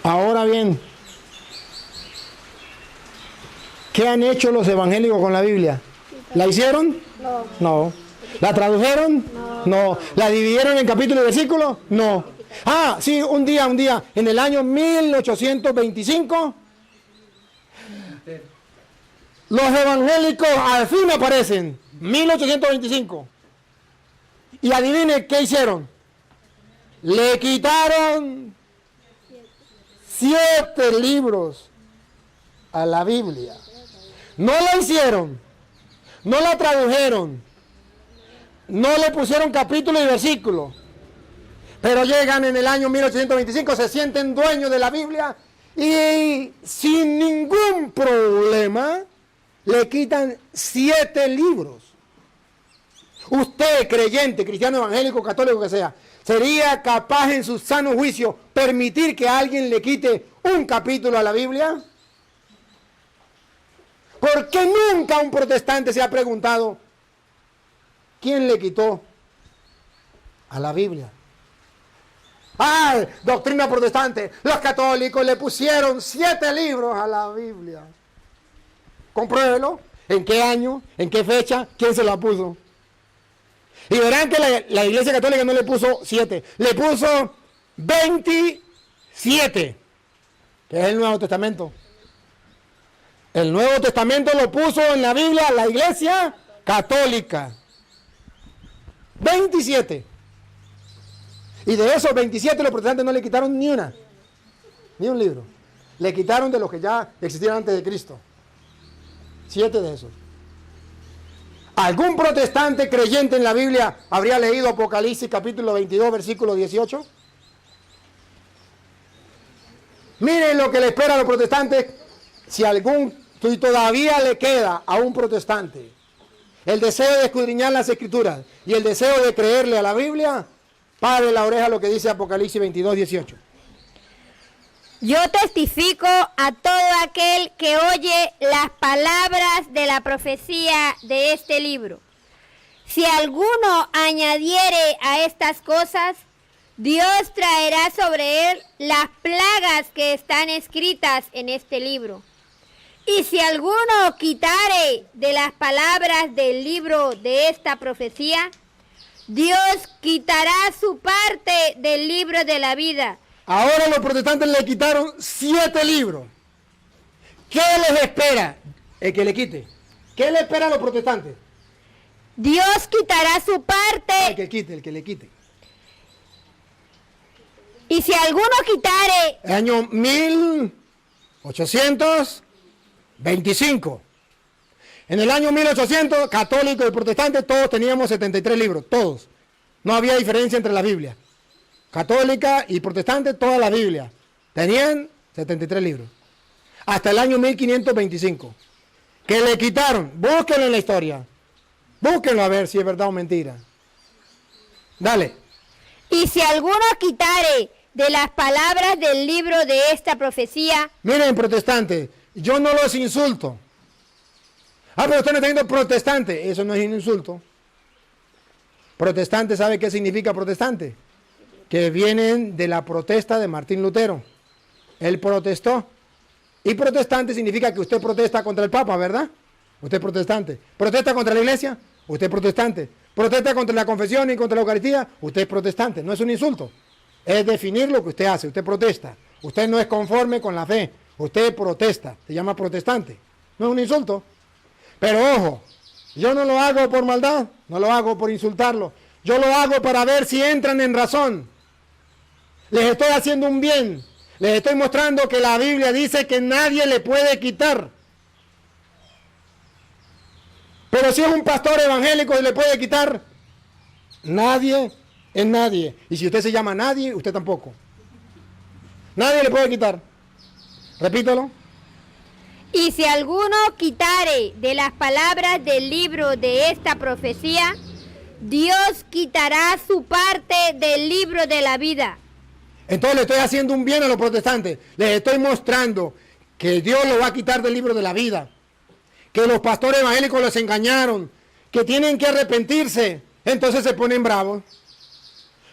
Speaker 4: Ahora bien, ¿qué han hecho los evangélicos con la Biblia? ¿La hicieron? No. ¿La tradujeron? No. ¿La dividieron en capítulos y versículos? No. Ah, sí, un día, en el año 1825, los evangélicos al fin aparecen, 1825. Y adivine qué hicieron. Le quitaron 7 libros a la Biblia. No la hicieron, no la tradujeron, no le pusieron capítulo y versículo, pero llegan en el año 1825, se sienten dueños de la Biblia y sin ningún problema le quitan 7 libros. Usted, creyente, cristiano, evangélico, católico que sea, ¿sería capaz en su sano juicio permitir que alguien le quite un capítulo a la Biblia? ¿Por qué nunca un protestante se ha preguntado quién le quitó a la Biblia? ¡Ay, doctrina protestante! Los católicos le pusieron 7 libros a la Biblia. Compruébelo. ¿En qué año? ¿En qué fecha? ¿Quién se la puso? Y verán que la Iglesia Católica no le puso 7, le puso 27, que es el Nuevo Testamento. El Nuevo Testamento lo puso en la Biblia la Iglesia Católica. 27. Y de esos 27 los protestantes no le quitaron ni un libro. Le quitaron de los que ya existían antes de Cristo. 7 de esos. ¿Algún protestante creyente en la Biblia habría leído Apocalipsis capítulo 22, versículo 18? Miren lo que le espera a los protestantes. Si todavía le queda a un protestante el deseo de escudriñar las Escrituras y el deseo de creerle a la Biblia, pare la oreja a lo que dice Apocalipsis 22, 18.
Speaker 5: Yo testifico a todo aquel que oye las palabras de la profecía de este libro. Si alguno añadiere a estas cosas, Dios traerá sobre él las plagas que están escritas en este libro. Y si alguno quitare de las palabras del libro de esta profecía, Dios quitará su parte del libro de la vida.
Speaker 4: Ahora los protestantes le quitaron 7 libros. ¿Qué les espera el que le quite? ¿Qué le espera a los protestantes?
Speaker 5: Dios quitará su
Speaker 4: El
Speaker 5: parte.
Speaker 4: que quite, el que le quite.
Speaker 5: Y si alguno quitare,
Speaker 4: El año 1825. En el año 1800, católicos y protestantes, todos teníamos 73 libros, todos. No había diferencia entre las Biblias. Católica y protestante, toda la Biblia. Tenían 73 libros. Hasta el año 1525. Que le quitaron. Búsquenlo en la historia. Búsquenlo a ver si es verdad o mentira. Dale.
Speaker 5: y si alguno quitare de las palabras del libro de esta profecía,
Speaker 4: Miren, protestantes, yo no los insulto. Ah, pero usted no está diciendo protestante. Eso no es un insulto. Protestante, ¿sabe qué significa protestante? Que vienen de la protesta de Martín Lutero. Él protestó. Y protestante significa que usted protesta contra el Papa, ¿verdad? Usted es protestante. ¿Protesta contra la iglesia? Usted es protestante. ¿Protesta contra la confesión y contra la Eucaristía? Usted es protestante. No es un insulto. Es definir lo que usted hace. Usted protesta. Usted no es conforme con la fe. Usted protesta. Se llama protestante. No es un insulto. Pero ojo, yo no lo hago por maldad. No lo hago por insultarlo. Yo lo hago para ver si entran en razón. Les estoy haciendo un bien. Les estoy mostrando que la Biblia dice que nadie le puede quitar. Pero si es un pastor evangélico y le puede quitar, nadie es nadie. Y si usted se llama nadie, usted tampoco. Nadie le puede quitar. Repítalo.
Speaker 5: y si alguno quitare de las palabras del libro de esta profecía, Dios quitará su parte del libro de la vida.
Speaker 4: Entonces le estoy haciendo un bien a los protestantes. Les estoy mostrando que Dios lo va a quitar del libro de la vida. Que los pastores evangélicos los engañaron. Que tienen que arrepentirse. Entonces se ponen bravos.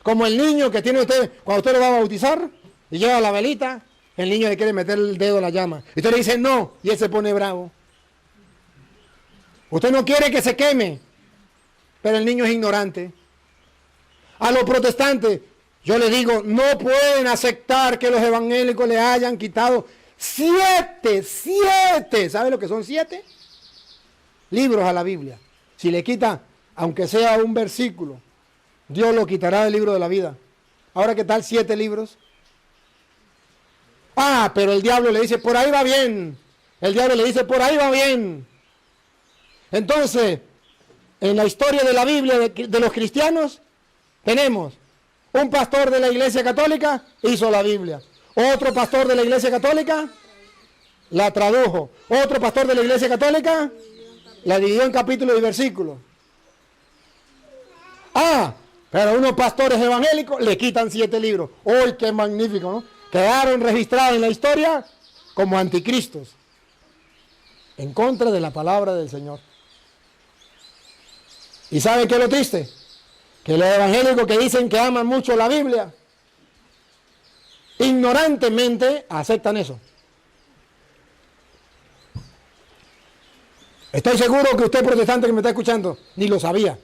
Speaker 4: Como el niño que tiene usted, cuando usted lo va a bautizar y lleva la velita, el niño le quiere meter el dedo a la llama. Y usted le dice no, y él se pone bravo. Usted no quiere que se queme, pero el niño es ignorante. A los protestantes, yo les digo, no pueden aceptar que los evangélicos le hayan quitado 7, ¿sabe lo que son 7? Libros a la Biblia. Si le quita, aunque sea un versículo, Dios lo quitará del libro de la vida. Ahora, ¿qué tal 7 libros? Ah, pero el diablo le dice, por ahí va bien. El diablo le dice, por ahí va bien. Entonces, en la historia de la Biblia de los cristianos, tenemos un pastor de la Iglesia Católica hizo la Biblia. Otro pastor de la Iglesia Católica la tradujo. Otro pastor de la Iglesia Católica la dividió en capítulos y versículos. Ah, pero unos pastores evangélicos le quitan 7 libros. ¡Uy, qué magnífico!, ¿no? Quedaron registrados en la historia como anticristos. En contra de la palabra del Señor. ¿Y saben qué es lo triste? Que los evangélicos que dicen que aman mucho la Biblia, ignorantemente aceptan eso. Estoy seguro que usted, protestante que me está escuchando, ni lo sabía.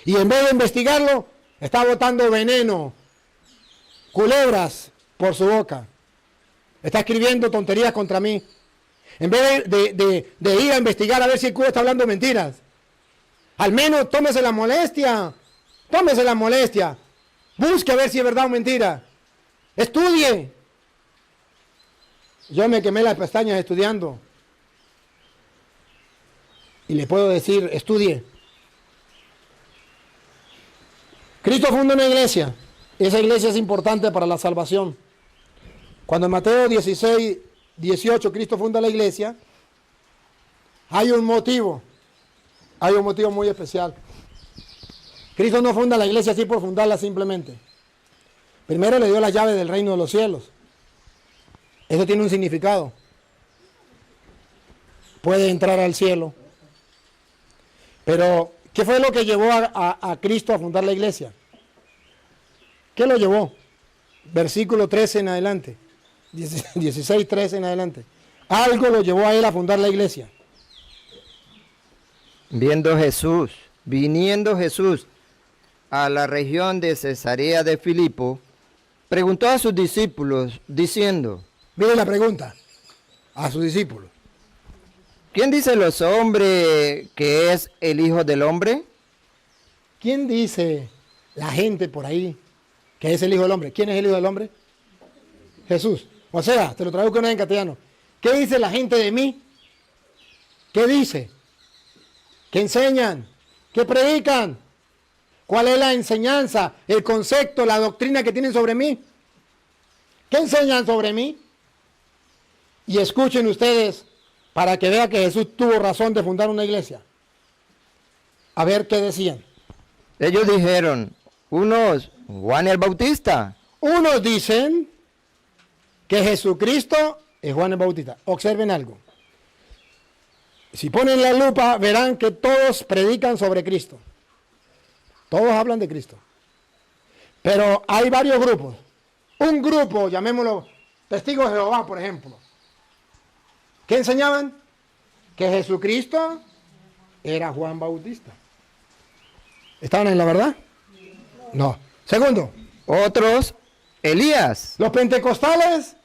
Speaker 4: Y en vez de investigarlo, está botando veneno, culebras por su boca. Está escribiendo tonterías contra mí. En vez de ir a investigar a ver si el cura está hablando mentiras. Al menos tómese la molestia. Tómese la molestia. Busque a ver si es verdad o mentira. Estudie. Yo me quemé las pestañas estudiando. Y le puedo decir, estudie. Cristo funda una iglesia. Esa iglesia es importante para la salvación. Cuando en Mateo 16, 18 Cristo funda la iglesia, hay un motivo. Hay un motivo muy especial. Cristo no funda la iglesia así por fundarla simplemente. Primero le dio la llave del reino de los cielos. Eso tiene un significado. Puede entrar al cielo. Pero, ¿qué fue lo que llevó a Cristo a fundar la iglesia? ¿Qué lo llevó? Versículo 13 en adelante. 16, 13 en adelante. Algo lo llevó a él a fundar la iglesia.
Speaker 3: Viniendo Jesús, a la región de Cesarea de Filipo, preguntó a sus discípulos, diciendo,
Speaker 4: Miren la pregunta a sus discípulos.
Speaker 3: ¿quién dicen los hombres que es el Hijo del Hombre?
Speaker 4: ¿Quién dice la gente por ahí que es el Hijo del Hombre? ¿Quién es el Hijo del Hombre? Jesús. O sea, te lo traduzco en castellano. ¿Qué dice la gente de mí? ¿Qué dice? ¿Qué enseñan? ¿Qué predican? ¿Cuál es la enseñanza, el concepto, la doctrina que tienen sobre mí? ¿Qué enseñan sobre mí? Y escuchen ustedes para que vean que Jesús tuvo razón de fundar una iglesia. A ver qué decían.
Speaker 3: Ellos dijeron, unos, Juan el Bautista,
Speaker 4: Unos dicen que Jesucristo es Juan el Bautista. Observen algo. Si ponen la lupa, verán que todos predican sobre Cristo. Todos hablan de Cristo. Pero hay varios grupos. Un grupo, llamémoslo Testigos de Jehová, por ejemplo. ¿Qué enseñaban? Que Jesucristo era Juan Bautista. ¿Estaban en la verdad? No. Segundo,
Speaker 3: otros, Elías.
Speaker 4: los pentecostales,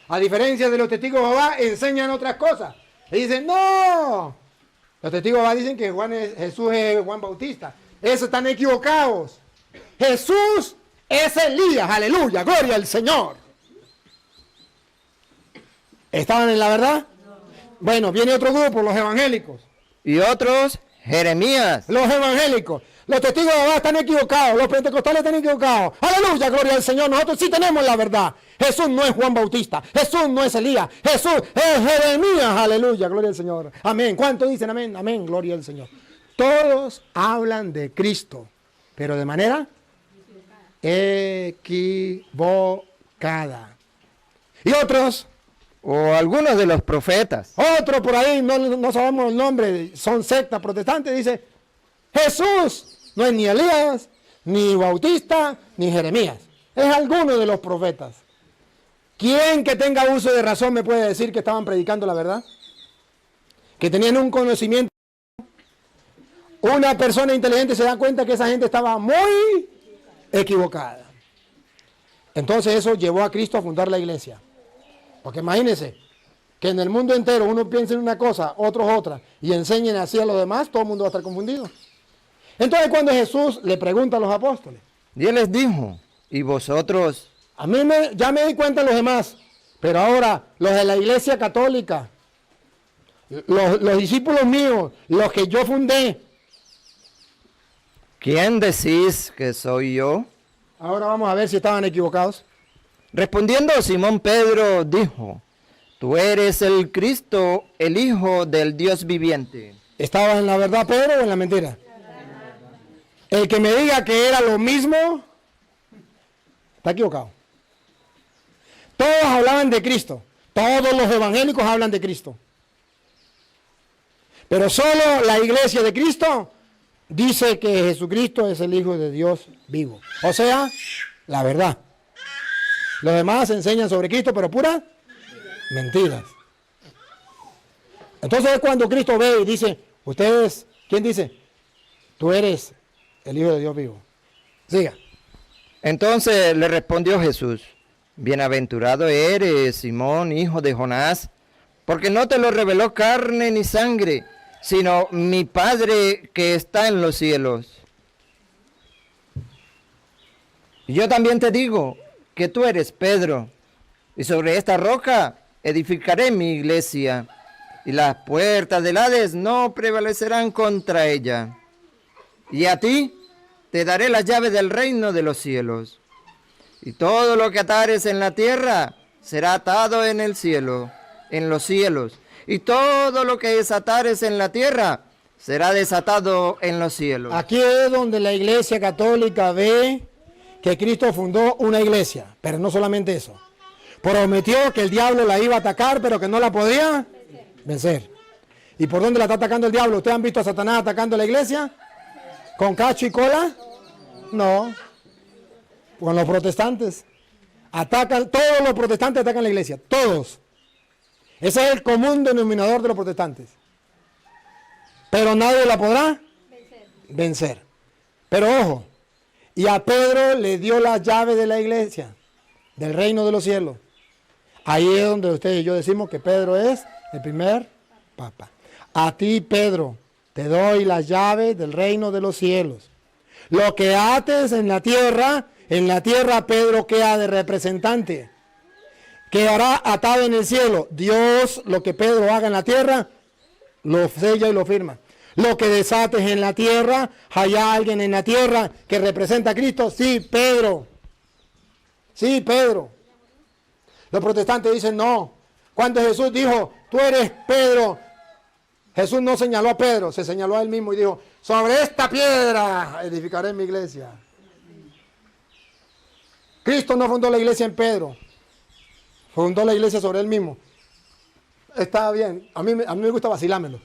Speaker 4: a diferencia de los testigos de Jehová, enseñan otras cosas. Y dicen, no. Los testigos de Jehová dicen que Jesús es Juan Bautista. Esos están equivocados. Jesús es Elías. Aleluya. Gloria al Señor. ¿Estaban en la verdad? Bueno, viene otro grupo, los evangélicos.
Speaker 3: Y otros, Jeremías.
Speaker 4: Los evangélicos. Los testigos de Jehová están equivocados. Los pentecostales están equivocados. Aleluya, gloria al Señor. Nosotros sí tenemos la verdad. Jesús no es Juan Bautista. Jesús no es Elías. Jesús es Jeremías. Aleluya, gloria al Señor. Amén. ¿Cuántos dicen amén? Amén, gloria al Señor. Todos hablan de Cristo, pero de manera equivocada. Y otros,
Speaker 3: O algunos de los profetas.
Speaker 4: otros por ahí, no sabemos el nombre, son sectas protestantes, dice, Jesús no es ni Elías, ni Bautista, ni Jeremías. Es alguno de los profetas. ¿Quién que tenga uso de razón me puede decir que estaban predicando la verdad? Que tenían un conocimiento. Una persona inteligente se da cuenta que esa gente estaba muy equivocada. Entonces eso llevó a Cristo a fundar la iglesia. Porque imagínense que en el mundo entero uno piensa en una cosa, otros otra, y enseñen así a los demás, todo el mundo va a estar confundido. Entonces cuando Jesús le pregunta a los apóstoles,
Speaker 3: Y él les dijo, ¿y vosotros?
Speaker 4: ya me di cuenta de los demás, pero ahora los de la iglesia católica, los discípulos míos, los que yo fundé,
Speaker 3: ¿Quién decís que soy yo?
Speaker 4: ahora vamos a ver si estaban equivocados.
Speaker 3: Respondiendo Simón Pedro dijo, tú eres el Cristo, el Hijo del Dios viviente.
Speaker 4: ¿Estaba en la verdad Pedro o en la mentira? El que me diga que era lo mismo, está equivocado. Todos hablaban de Cristo. Todos los evangélicos hablan de Cristo. Pero solo la iglesia de Cristo dice que Jesucristo es el Hijo de Dios vivo. O sea, la verdad. Los demás enseñan sobre Cristo, pero puras mentiras. Entonces es cuando Cristo ve y dice, ustedes, ¿quién dice? Tú eres el Hijo de Dios vivo. Siga.
Speaker 3: Entonces le respondió Jesús, bienaventurado eres, Simón, hijo de Jonás, porque no te lo reveló carne ni sangre, sino mi Padre que está en los cielos. Y yo también te digo que tú eres Pedro, y sobre esta roca edificaré mi iglesia, y las puertas del Hades no prevalecerán contra ella. Y a ti te daré las llaves del reino de los cielos. Y todo lo que atares en la tierra será atado en el cielo, en los cielos. Y todo lo que desatares en la tierra será desatado en los cielos.
Speaker 4: Aquí es donde la iglesia católica ve que Cristo fundó una iglesia, pero no solamente eso. Prometió que el diablo la iba a atacar, pero que no la podía vencer. ¿Y por dónde la está atacando el diablo? ¿Ustedes han visto a Satanás atacando la iglesia? ¿Con cacho y cola? No. Con los protestantes. Atacan, todos los protestantes atacan la iglesia, todos. Ese es el común denominador de los protestantes. Pero nadie la podrá vencer. Pero ojo, Y a Pedro le dio las llaves de la iglesia, del reino de los cielos. Ahí es donde ustedes y yo decimos que Pedro es el primer papa. A ti, Pedro, te doy las llaves del reino de los cielos. Lo que ates en la tierra, Pedro queda de representante. Quedará atado en el cielo. Dios, lo que Pedro haga en la tierra, lo sella y lo firma. Lo que desates en la tierra, hay alguien en la tierra que representa a Cristo. Sí, Pedro. Sí, Pedro. Los protestantes dicen no. Cuando Jesús dijo, tú eres Pedro, Jesús no señaló a Pedro, se señaló a él mismo y dijo, sobre esta piedra edificaré mi iglesia. Cristo no fundó la iglesia en Pedro, fundó la iglesia sobre él mismo. Está bien, a mí me gusta vacilármelo.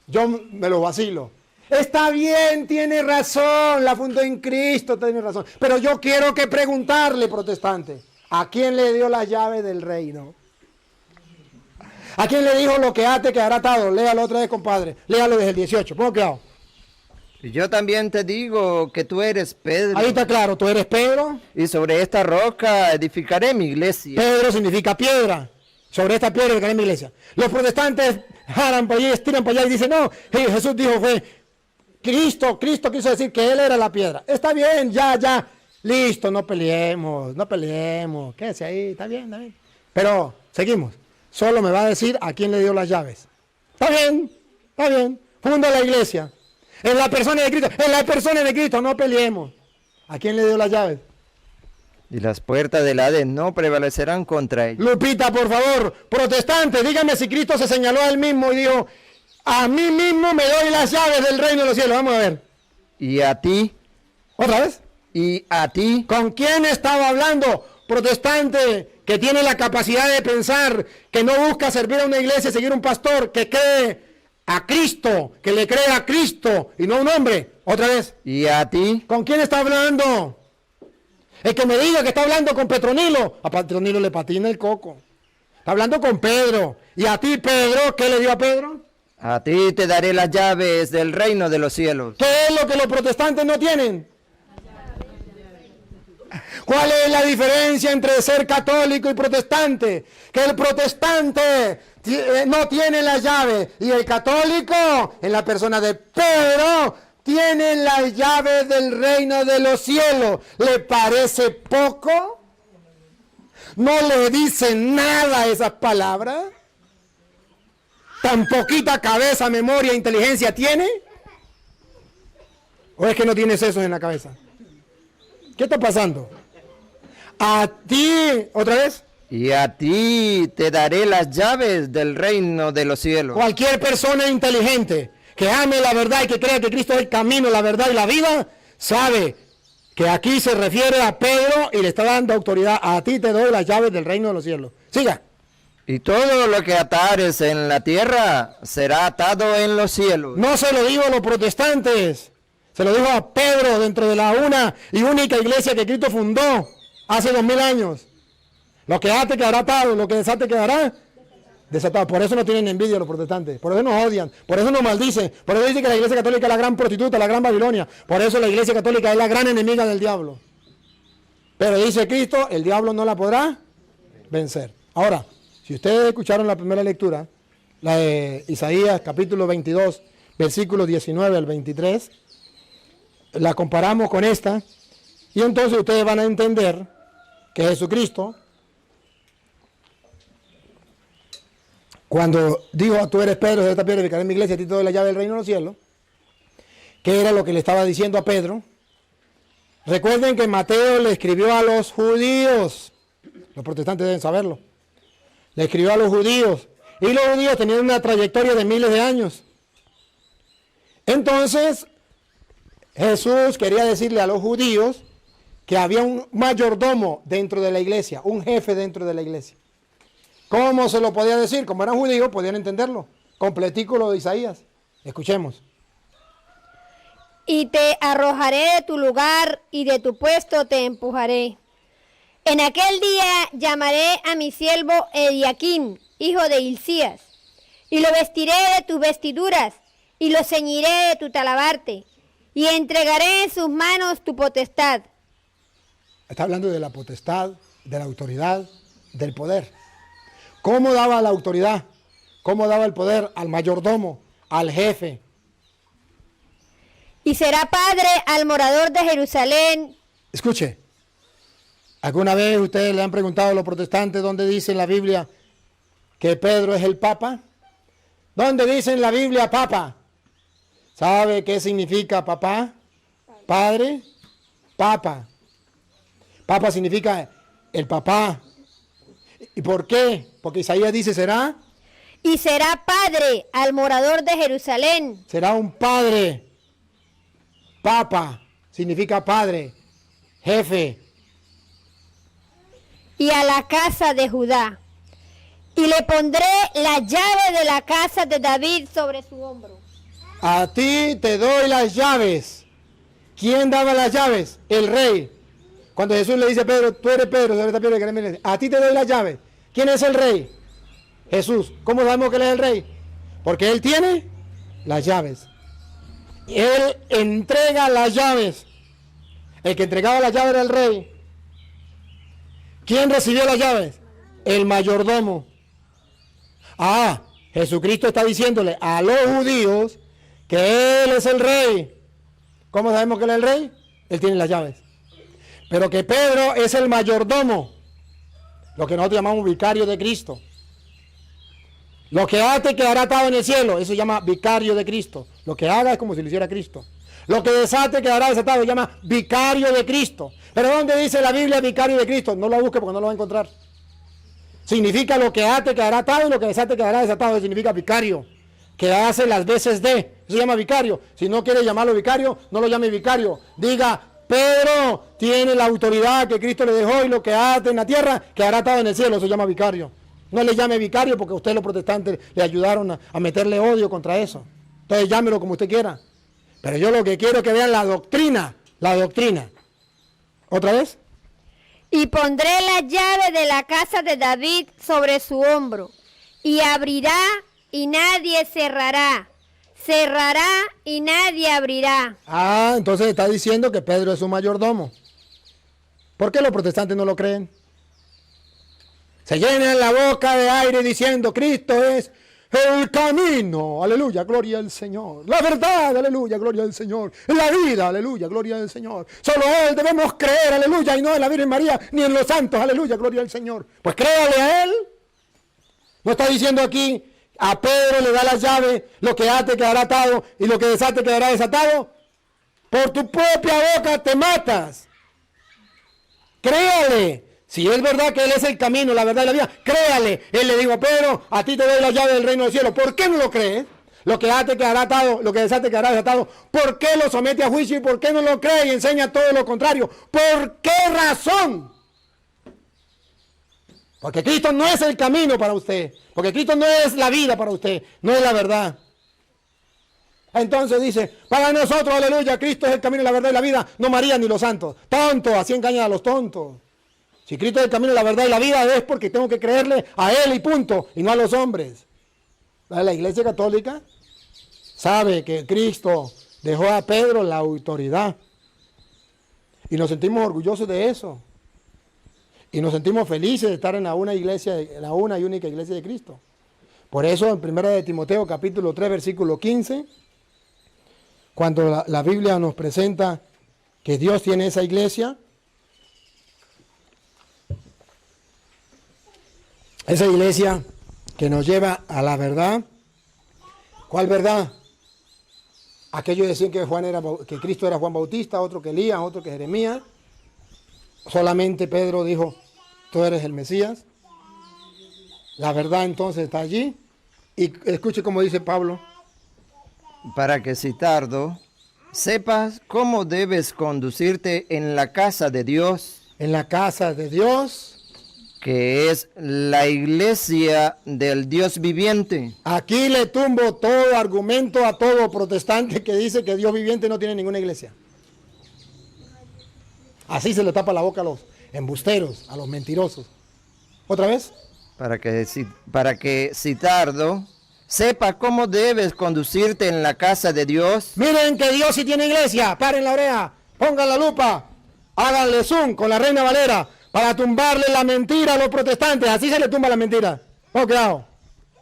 Speaker 4: Yo me lo vacilo. Está bien, tiene razón, la fundó en Cristo, tiene razón. Pero yo quiero que preguntarle, protestante, ¿a quién le dio las llaves del reino? ¿A quién le dijo lo que ate quedará atado? Léalo otra vez, compadre. Léalo desde el 18. Pongo cuidado.
Speaker 3: Y yo también te digo que tú eres Pedro.
Speaker 4: Ahí está claro, tú eres Pedro.
Speaker 3: Y sobre esta roca edificaré mi iglesia.
Speaker 4: Pedro significa piedra. Sobre esta piedra edificaré mi iglesia. Los protestantes jalan para allá, estiran para allá y dicen, no, Jesús dijo fue, Cristo quiso decir que Él era la piedra. Está bien, ya, listo, no peleemos, quédese ahí, está bien. Pero, seguimos. Solo me va a decir a quién le dio las llaves. Está bien. Funda la iglesia. En la persona de Cristo, no peleemos. ¿A quién le dio las llaves?
Speaker 3: Y las puertas del Hades no prevalecerán contra ellos.
Speaker 4: Lupita, por favor, protestante, dígame si Cristo se señaló a él mismo y dijo, a mí mismo me doy las llaves del reino de los cielos. Vamos a ver.
Speaker 3: Y a ti.
Speaker 4: ¿Otra vez?
Speaker 3: Y a ti.
Speaker 4: ¿Con quién estaba hablando? Protestante, que tiene la capacidad de pensar, que no busca servir a una iglesia, seguir un pastor, que cree a Cristo, que le cree a Cristo y no a un hombre. Otra vez.
Speaker 3: ¿Y a ti?
Speaker 4: ¿Con quién está hablando? El que me diga que está hablando con Petronilo, a Petronilo le patina el coco. Está hablando con Pedro. ¿Y a ti, Pedro? ¿Qué le dio a Pedro?
Speaker 3: A ti te daré las llaves del reino de los cielos.
Speaker 4: ¿Qué es lo que los protestantes no tienen? ¿Cuál es la diferencia entre ser católico y protestante? Que el protestante no tiene la llave y el católico, en la persona de Pedro, tiene las llaves del reino de los cielos. ¿Le parece poco? ¿No le dicen nada esas palabras? ¿Tan poquita cabeza, memoria e inteligencia tiene? ¿O es que no tiene sesos en la cabeza? ¿Qué está pasando? A ti, otra vez.
Speaker 3: Y a ti te daré las llaves del reino de los cielos.
Speaker 4: Cualquier persona inteligente que ame la verdad y que crea que Cristo es el camino, la verdad y la vida, sabe que aquí se refiere a Pedro y le está dando autoridad. A ti te doy las llaves del reino de los cielos. Siga.
Speaker 3: Y todo lo que atares en la tierra será atado en los cielos.
Speaker 4: No se lo digo a los protestantes, se lo digo a Pedro dentro de la una y única iglesia que Cristo fundó hace 2000 años. Lo que ate quedará atado, lo que desate quedará desatado. Por eso no tienen envidia los protestantes, por eso nos odian, por eso nos maldicen, por eso dicen que la iglesia católica es la gran prostituta, la gran Babilonia. Por eso la iglesia católica es la gran enemiga del diablo. Pero dice Cristo, el diablo no la podrá vencer. Ahora, si ustedes escucharon la primera lectura, la de Isaías capítulo 22, versículos 19 al 23, la comparamos con esta, y entonces ustedes van a entender que Jesucristo, cuando dijo, tú eres Pedro, de esta piedra edificaré mi iglesia, a ti te doy la llave del reino de los cielos, ¿qué era lo que le estaba diciendo a Pedro? Recuerden que Mateo le escribió a los judíos, los protestantes deben saberlo, le escribió a los judíos, y los judíos tenían una trayectoria de miles de años. Entonces, Jesús quería decirle a los judíos que había un mayordomo dentro de la iglesia, un jefe dentro de la iglesia. ¿Cómo se lo podía decir? Como eran judíos, podían entenderlo. Completico lo de Isaías. Escuchemos.
Speaker 5: Y te arrojaré de tu lugar y de tu puesto te empujaré. En aquel día llamaré a mi siervo Eliaquim, hijo de Hilcías, y lo vestiré de tus vestiduras y lo ceñiré de tu talabarte, y entregaré en sus manos tu potestad.
Speaker 4: Está hablando de la potestad, de la autoridad, del poder. ¿Cómo daba la autoridad? ¿Cómo daba el poder al mayordomo, al jefe?
Speaker 5: Y será padre al morador de Jerusalén.
Speaker 4: Escuche, ¿alguna vez ustedes le han preguntado a los protestantes dónde dice en la Biblia que Pedro es el Papa? ¿Dónde dice en la Biblia Papa? ¿Sabe qué significa papá? Padre, Papa. Papa significa el papá. ¿Y por qué? Porque Isaías dice, será.
Speaker 5: Y será padre al morador de Jerusalén.
Speaker 4: Será un padre. Papa significa padre, jefe.
Speaker 5: Y a la casa de Judá. Y le pondré la llave de la casa de David sobre su hombro.
Speaker 4: A ti te doy las llaves. ¿Quién daba las llaves? El rey. Cuando Jesús le dice a Pedro, tú eres Pedro, sobre esta piedra que eres, a ti te doy las llaves. ¿Quién es el rey? Jesús. ¿Cómo sabemos que él es el rey? Porque él tiene las llaves. Él entrega las llaves. El que entregaba las llaves era el rey. ¿Quién recibió las llaves? El mayordomo. Ah, Jesucristo está diciéndole a los judíos que Él es el rey. ¿Cómo sabemos que Él es el rey? Él tiene las llaves. Pero que Pedro es el mayordomo, lo que nosotros llamamos vicario de Cristo. Lo que ate quedará atado en el cielo, eso se llama vicario de Cristo. Lo que haga es como si lo hiciera Cristo. Lo que desate quedará desatado, se llama vicario de Cristo. Pero ¿dónde dice la Biblia vicario de Cristo? No lo busque porque no lo va a encontrar. Significa lo que ate quedará atado y lo que desate quedará desatado. Significa vicario, que hace las veces de. Eso se llama vicario. Si no quiere llamarlo vicario, no lo llame vicario. Diga, Pedro tiene la autoridad que Cristo le dejó y lo que ate en la tierra quedará atado en el cielo. Eso se llama vicario. No le llame vicario porque ustedes los protestantes le ayudaron a meterle odio contra eso. Entonces llámelo como usted quiera. Pero yo lo que quiero es que vean la doctrina. La doctrina. ¿Otra vez?
Speaker 5: Y pondré la llave de la casa de David sobre su hombro. Y abrirá y nadie cerrará. Cerrará y nadie abrirá.
Speaker 4: Ah, entonces está diciendo que Pedro es su mayordomo. ¿Por qué los protestantes no lo creen? Se llenan la boca de aire diciendo Cristo es el camino, aleluya, gloria al Señor. La verdad, aleluya, gloria al Señor. La vida, aleluya, gloria al Señor. Solo Él debemos creer, aleluya, y no en la Virgen María ni en los santos, aleluya, gloria al Señor. Pues créale a Él. No está diciendo aquí, a Pedro le da las llaves, lo que ate quedará atado y lo que desate quedará desatado. Por tu propia boca te matas. Créale. Si es verdad que Él es el camino, la verdad y la vida, créale. Él le dijo a Pedro, a ti te doy la llave del reino del cielo. ¿Por qué no lo crees? Lo que ate quedará atado, lo que desate quedará desatado. ¿Por qué lo somete a juicio y por qué no lo cree y enseña todo lo contrario? ¿Por qué razón? Porque Cristo no es el camino para usted. Porque Cristo no es la vida para usted. No es la verdad. Entonces dice, para nosotros, aleluya, Cristo es el camino, la verdad y la vida. No María ni los santos. Tontos, así engañan a los tontos. Si Cristo es el camino, la verdad y la vida, es porque tengo que creerle a Él y punto, y no a los hombres. La Iglesia Católica sabe que Cristo dejó a Pedro la autoridad. Y nos sentimos orgullosos de eso. Y nos sentimos felices de estar en la una iglesia, en la una y única iglesia de Cristo. Por eso en 1 de Timoteo capítulo 3 versículo 15, cuando la Biblia nos presenta que Dios tiene esa iglesia, esa iglesia que nos lleva a la verdad. ¿Cuál verdad? Aquellos decían que Cristo era Juan Bautista, otro que Elías, otro que Jeremías. Solamente Pedro dijo, tú eres el Mesías. La verdad entonces está allí. Y escuche cómo dice Pablo.
Speaker 3: Para que si tardo, sepas cómo debes conducirte en la casa de Dios.
Speaker 4: En la casa de Dios,
Speaker 3: que es la iglesia del Dios viviente.
Speaker 4: aquí le tumbo todo argumento a todo protestante que dice que Dios viviente no tiene ninguna iglesia. Así se le tapa la boca a los embusteros, a los mentirosos. ¿Otra vez?
Speaker 3: Para que si tardo, sepa cómo debes conducirte en la casa de Dios,
Speaker 4: Miren que Dios sí tiene iglesia. Paren la oreja, pongan la lupa, háganle zoom con la Reina Valera para tumbarle la mentira a los protestantes. Así se le tumba la mentira. Oh, cuidado.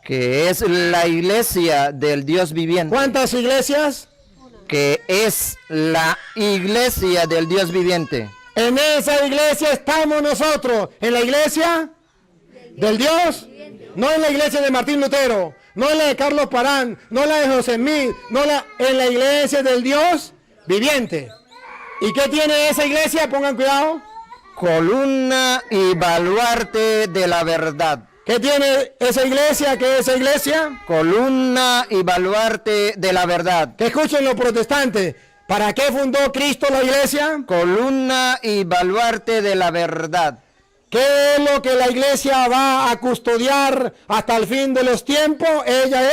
Speaker 3: que es la iglesia del Dios viviente.
Speaker 4: ¿Cuántas iglesias?
Speaker 3: Que es la iglesia del Dios viviente.
Speaker 4: En esa iglesia estamos nosotros. ¿En la iglesia del Dios? No en la iglesia de Martín Lutero, no en la de Carlos Parán, no en la de José Smith, en la iglesia del Dios viviente. ¿Y qué tiene esa iglesia? Pongan cuidado.
Speaker 3: Columna y baluarte de la verdad.
Speaker 4: ¿Qué tiene esa iglesia? ¿Qué es esa iglesia?
Speaker 3: Columna y baluarte de la verdad.
Speaker 4: Que escuchen los protestantes. ¿Para qué fundó Cristo la iglesia?
Speaker 3: Columna y baluarte de la verdad.
Speaker 4: ¿Qué es lo que la iglesia va a custodiar hasta el fin de los tiempos? Ella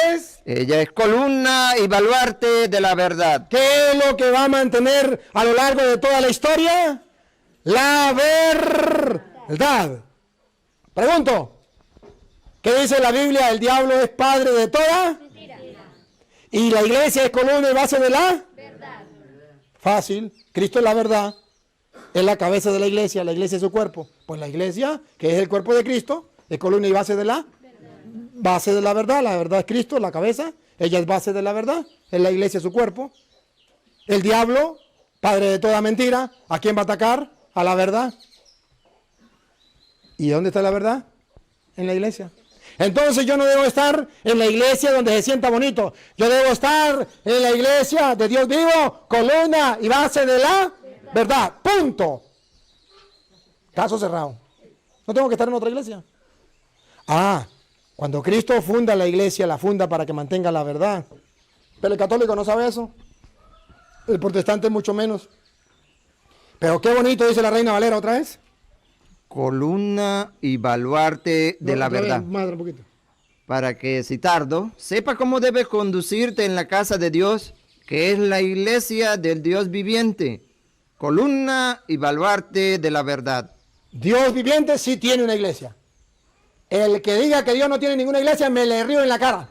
Speaker 4: es
Speaker 3: columna y baluarte de la verdad.
Speaker 4: ¿Qué es lo que va a mantener a lo largo de toda la historia? La verdad. Pregunto, ¿qué dice la Biblia? El diablo es padre de toda. Y la iglesia es columna y base de la verdad. Fácil. Cristo es la verdad. Es la cabeza de la iglesia es su cuerpo. Pues la iglesia, que es el cuerpo de Cristo, es columna y base de la base de la verdad. La verdad es Cristo, la cabeza. Ella es base de la verdad. Es la iglesia su cuerpo. El diablo, padre de toda mentira, ¿a quién va a atacar? A la verdad. ¿Y dónde está la verdad? En la iglesia. Entonces yo no debo estar en la iglesia donde se sienta bonito. Yo debo estar en la iglesia de Dios vivo, columna y base de la verdad. Punto. Caso cerrado. No tengo que estar en otra iglesia. Cuando Cristo funda la iglesia, la funda para que mantenga la verdad. Pero el católico no sabe eso. El protestante mucho menos. Pero qué bonito dice la Reina Valera otra vez.
Speaker 3: Columna y baluarte de la verdad.
Speaker 4: Madre, un poquito.
Speaker 3: Para que, si tardo, sepa cómo debes conducirte en la casa de Dios, que es la iglesia del Dios viviente. Columna y baluarte de la verdad.
Speaker 4: Dios viviente sí tiene una iglesia. El que diga que Dios no tiene ninguna iglesia, me le río en la cara.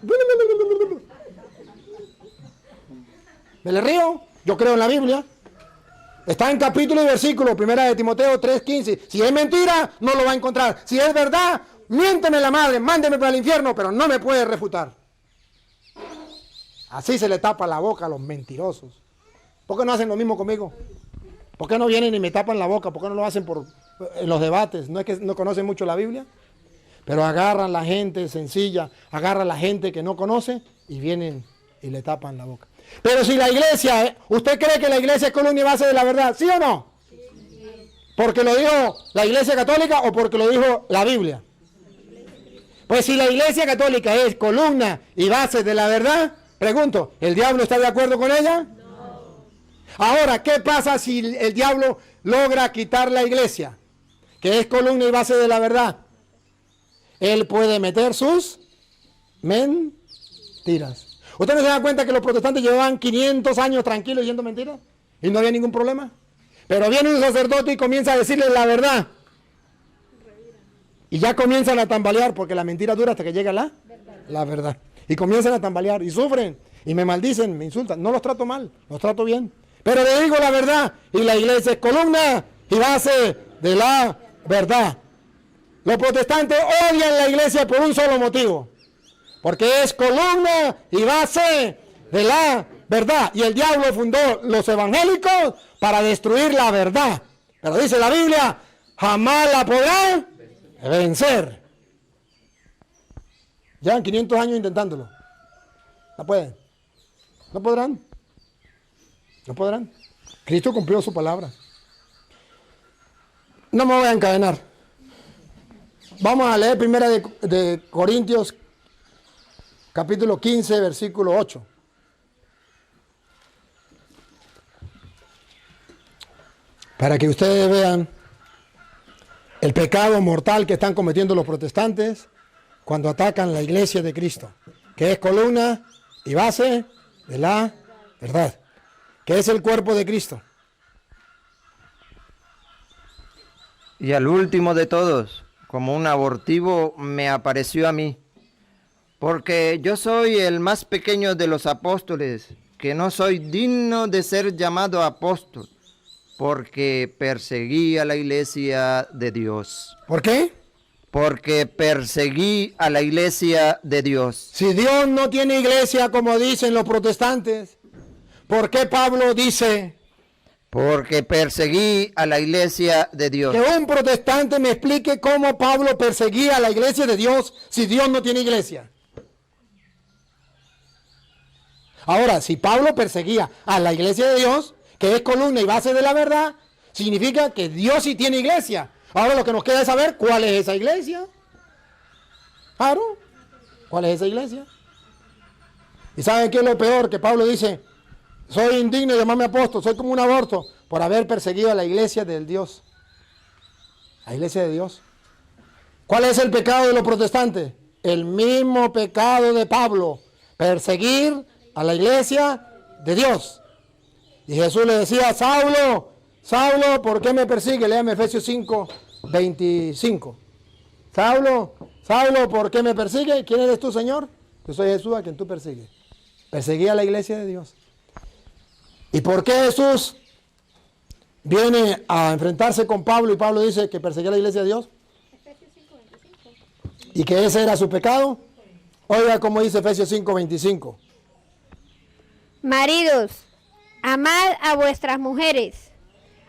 Speaker 4: Me le río. Yo creo en la Biblia. Está en capítulo y versículo, 1 de Timoteo 3:15. Si es mentira, no lo va a encontrar. Si es verdad, miénteme la madre, mándeme para el infierno, pero no me puede refutar. Así se le tapa la boca a los mentirosos. ¿Por qué no hacen lo mismo conmigo? ¿Por qué no vienen y me tapan la boca? ¿Por qué no lo hacen en los debates? ¿No es que no conocen mucho la Biblia? Pero agarran la gente sencilla, agarran la gente que no conoce y vienen y le tapan la boca. Pero si la iglesia, ¿usted cree que la iglesia es columna y base de la verdad? ¿Sí o no? ¿Porque lo dijo la iglesia católica o porque lo dijo la Biblia? Pues si la iglesia católica es columna y base de la verdad, pregunto, ¿el diablo está de acuerdo con ella? No. Ahora, ¿qué pasa si el diablo logra quitar la iglesia, que es columna y base de la verdad? Él puede meter sus mentiras. ¿Usted no se da cuenta que los protestantes llevaban 500 años tranquilos yendo mentiras? Y no había ningún problema. Pero viene un sacerdote y comienza a decirles la verdad. Y ya comienzan a tambalear porque la mentira dura hasta que llega la verdad. Y comienzan a tambalear y sufren. Y me maldicen, me insultan. No los trato mal, los trato bien. Pero le digo la verdad. Y la iglesia es columna y base de la verdad. Los protestantes odian la iglesia por un solo motivo. Porque es columna y base de la verdad. Y el diablo fundó los evangélicos para destruir la verdad. Pero dice la Biblia, jamás la podrá vencer. Llevan 500 años intentándolo. No pueden. No podrán. No podrán. Cristo cumplió su palabra. No me voy a encadenar. Vamos a leer primera de Corintios capítulo 15, versículo 8. Para que ustedes vean el pecado mortal que están cometiendo los protestantes cuando atacan la iglesia de Cristo, que es columna y base de la verdad, que es el cuerpo de Cristo.
Speaker 3: Y al último de todos, como un abortivo, me apareció a mí Porque yo soy el más pequeño de los apóstoles, que no soy digno de ser llamado apóstol, porque perseguí a la iglesia de Dios.
Speaker 4: ¿Por qué?
Speaker 3: Porque perseguí a la iglesia de Dios.
Speaker 4: Si Dios no tiene iglesia, como dicen los protestantes, ¿por qué Pablo dice
Speaker 3: Porque perseguí a la iglesia de Dios.
Speaker 4: que un protestante me explique cómo Pablo perseguía a la iglesia de Dios si Dios no tiene iglesia? Ahora, si Pablo perseguía a la iglesia de Dios, que es columna y base de la verdad, significa que Dios sí tiene iglesia. Ahora lo que nos queda es saber cuál es esa iglesia. Claro, ¿cuál es esa iglesia? ¿Y saben qué es lo peor? Que Pablo dice, soy indigno de llamarme apóstol, soy como un aborto por haber perseguido a la iglesia del Dios. La iglesia de Dios. ¿Cuál es el pecado de los protestantes? El mismo pecado de Pablo, perseguir a la iglesia de Dios. Y Jesús le decía, Saulo, Saulo, ¿por qué me persigue? Léame Efesios 5, 25. Saulo, Saulo, ¿por qué me persigue? ¿Quién eres tú, Señor? Yo soy Jesús a quien tú persigues. Perseguía a la iglesia de Dios. ¿Y por qué Jesús viene a enfrentarse con Pablo y Pablo dice que perseguía a la iglesia de Dios? ¿Y que ese era su pecado? Oiga cómo dice Efesios 5, 25.
Speaker 5: Maridos, amad a vuestras mujeres,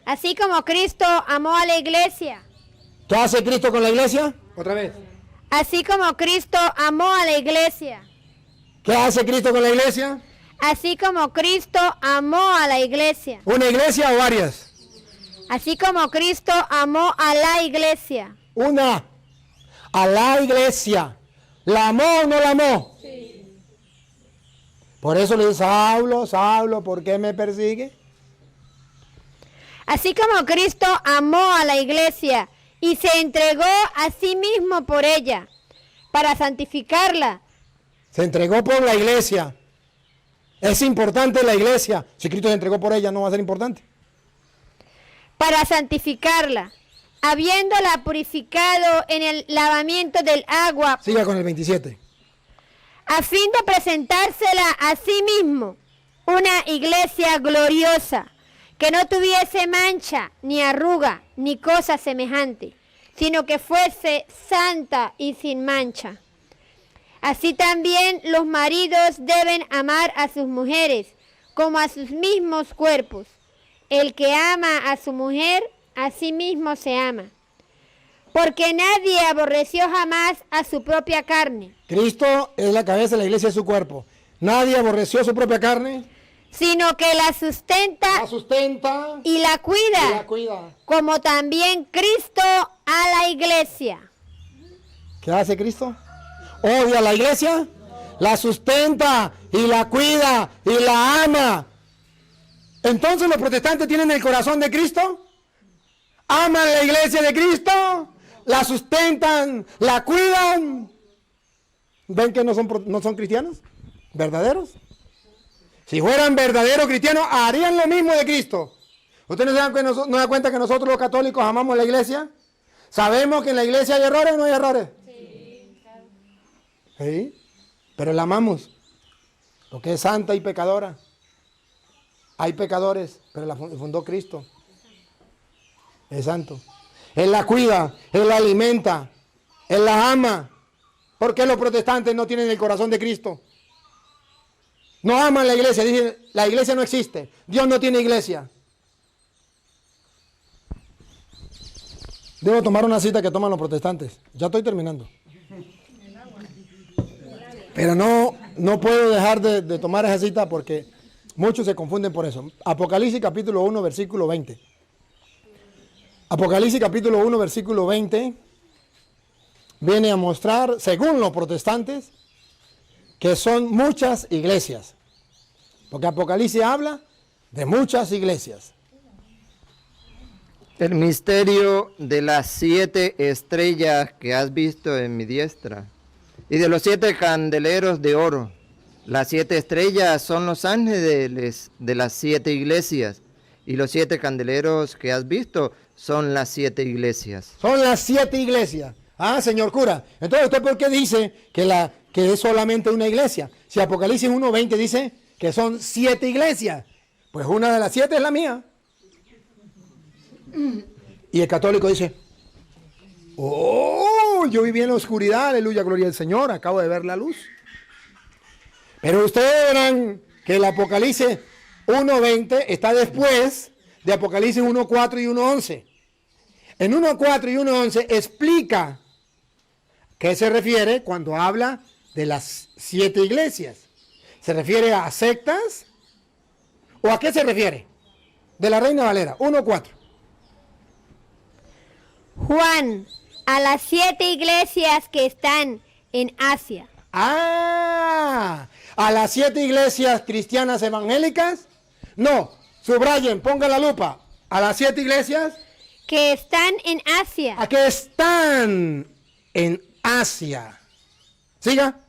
Speaker 5: así como Cristo amó a la iglesia.
Speaker 4: ¿Qué hace Cristo con la iglesia? Otra vez.
Speaker 5: Así como Cristo amó a la iglesia.
Speaker 4: ¿Qué hace Cristo con la iglesia?
Speaker 5: Así como Cristo amó a la iglesia.
Speaker 4: ¿Una iglesia o varias?
Speaker 5: Así como Cristo amó a la iglesia.
Speaker 4: Una. A la iglesia. ¿La amó o no la amó? Sí. Por eso le dice, Saulo, Saulo, ¿por qué me persigue?
Speaker 5: Así como Cristo amó a la iglesia y se entregó a sí mismo por ella, para santificarla.
Speaker 4: Se entregó por la iglesia. Es importante la iglesia. Si Cristo se entregó por ella, no va a ser importante.
Speaker 5: Para santificarla, habiéndola purificado en el lavamiento del agua,
Speaker 4: Siga con el 27.
Speaker 5: a fin de presentársela a sí mismo, una iglesia gloriosa, que no tuviese mancha, ni arruga, ni cosa semejante, sino que fuese santa y sin mancha. Así también los maridos deben amar a sus mujeres, como a sus mismos cuerpos. El que ama a su mujer, a sí mismo se ama. Porque nadie aborreció jamás a su propia carne,
Speaker 4: Cristo es la cabeza, la iglesia es su cuerpo. Nadie aborreció su propia carne.
Speaker 5: sino que la sustenta
Speaker 4: La sustenta
Speaker 5: y la
Speaker 4: y
Speaker 5: cuida,
Speaker 4: la cuida.
Speaker 5: como también Cristo a la iglesia.
Speaker 4: ¿Qué hace Cristo? Odia a la iglesia, la sustenta y la cuida y la ama. Entonces los protestantes tienen el corazón de Cristo, aman la iglesia de Cristo, la sustentan, la cuidan. ¿Ven que no son cristianos? ¿Verdaderos? Si fueran verdaderos cristianos, harían lo mismo de Cristo. ¿Ustedes no se dan cuenta que nosotros los católicos amamos la iglesia? ¿Sabemos que en la iglesia hay errores o no hay errores? Sí, pero la amamos, porque es santa y pecadora. Hay pecadores, pero la fundó Cristo. Es santo. Él la cuida, Él la alimenta, Él la ama. ¿Por qué los protestantes no tienen el corazón de Cristo? No aman la iglesia, dicen, la iglesia no existe, Dios no tiene iglesia. Debo tomar una cita que toman los protestantes. Ya estoy terminando. Pero no puedo dejar de tomar esa cita porque muchos se confunden por eso. Apocalipsis capítulo 1, versículo 20. Apocalipsis capítulo 1, versículo 20 viene a mostrar, según los protestantes, que son muchas iglesias. Porque Apocalipsis habla de muchas iglesias.
Speaker 3: El misterio de las 7 estrellas que has visto en mi diestra y de los 7 candeleros de oro. Las 7 estrellas son los ángeles de las 7 iglesias y los 7 candeleros que has visto son las 7 iglesias.
Speaker 4: Son las 7 iglesias. Ah, señor cura. Entonces, ¿usted por qué dice que que es solamente una iglesia. Si Apocalipsis 1:20 dice que son 7 iglesias, pues una de las 7 es la mía. Y el católico dice, oh, yo viví en la oscuridad, aleluya, gloria al Señor, acabo de ver la luz. Pero ustedes verán que el Apocalipsis 1:20 está después de Apocalipsis 1:4 y 1:11. En 1:4 y 1:11 explica qué se refiere cuando habla de las 7 iglesias. ¿Se refiere a sectas? ¿O a qué se refiere? De la Reina Valera, 1:4.
Speaker 5: Juan, a las 7 iglesias que están en Asia.
Speaker 4: Ah, a las 7 iglesias cristianas evangélicas. No, subrayen, pongan la lupa. A las 7 iglesias
Speaker 5: Que están en Asia.
Speaker 4: a que están en Asia. Siga.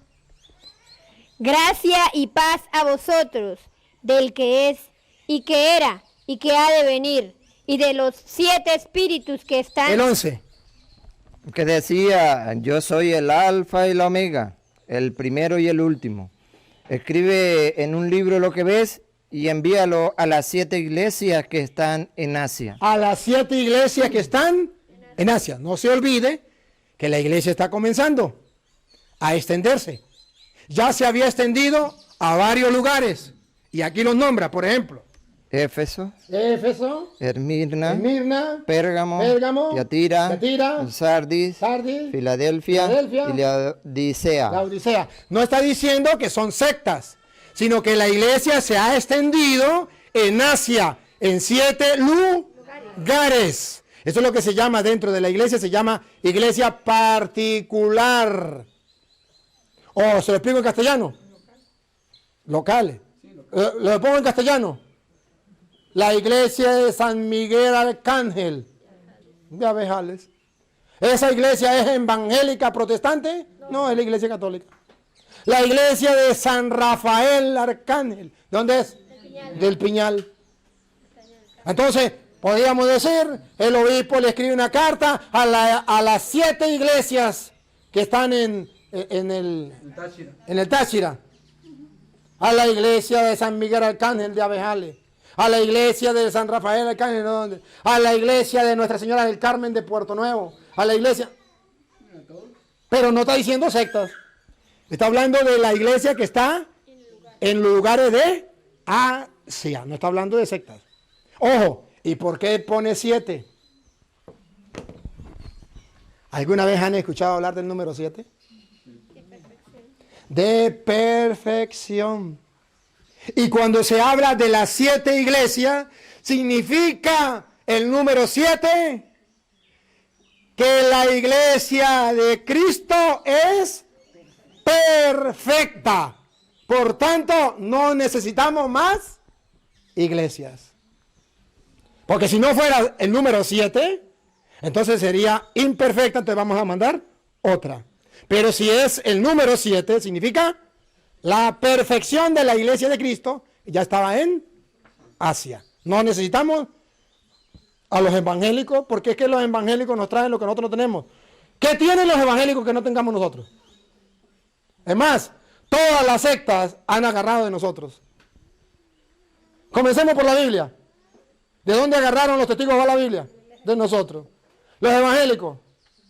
Speaker 5: Gracia y paz a vosotros, del que es, y que era, y que ha de venir, y de los 7 espíritus que están.
Speaker 4: El 11.
Speaker 3: Que decía, yo soy el alfa y la omega, el primero y el último. Escribe en un libro lo que ves y envíalo a las 7 iglesias que están en Asia.
Speaker 4: A las 7 iglesias que están en Asia. No se olvide que la iglesia está comenzando a extenderse. Ya se había extendido a varios lugares. Y aquí los nombra, por ejemplo.
Speaker 3: Éfeso,
Speaker 4: Éfeso,
Speaker 3: Esmirna,
Speaker 4: Esmirna,
Speaker 3: Pérgamo,
Speaker 4: Pérgamo,
Speaker 3: Tiatira,
Speaker 4: Tiatira,
Speaker 3: Sardis,
Speaker 4: Sardis,
Speaker 3: Filadelfia,
Speaker 4: Filadelfia,
Speaker 3: y Laodicea.
Speaker 4: la Odisea. No está diciendo que son sectas, sino que la iglesia se ha extendido en Asia, en 7 lugares. Eso es lo que se llama dentro de la iglesia, se llama iglesia particular. O se lo explico en castellano. Locales. Lo pongo en castellano. La iglesia de San Miguel Arcángel de Abejales. ¿Esa iglesia es evangélica protestante? No, es la iglesia católica. La iglesia de San Rafael Arcángel. ¿Dónde es? Del Piñal. Entonces, podríamos decir, el obispo le escribe una carta a las 7 iglesias que están en el Táchira. A la iglesia de San Miguel Arcángel de Abejales. A la iglesia de San Rafael Arcángel, ¿dónde? A la iglesia de Nuestra Señora del Carmen de Puerto Nuevo. A la iglesia. Pero no está diciendo sectas. Está hablando de la iglesia que está en lugares de Asia. No está hablando de sectas. Ojo, ¿y por qué pone 7? ¿Alguna vez han escuchado hablar del número 7? De perfección. Y cuando se habla de las 7 iglesias, significa el número 7 que la iglesia de Cristo es perfecta. Por tanto, no necesitamos más iglesias. Porque si no fuera el número 7, entonces sería imperfecta, entonces vamos a mandar otra. Pero si es el número 7, significa la perfección de la iglesia de Cristo, ya estaba en Asia. No necesitamos a los evangélicos, porque es que los evangélicos nos traen lo que nosotros no tenemos. ¿Qué tienen los evangélicos que no tengamos nosotros? Es más, todas las sectas han agarrado de nosotros. Comencemos por la Biblia. ¿De dónde agarraron los testigos de la Biblia? De nosotros. Los evangélicos,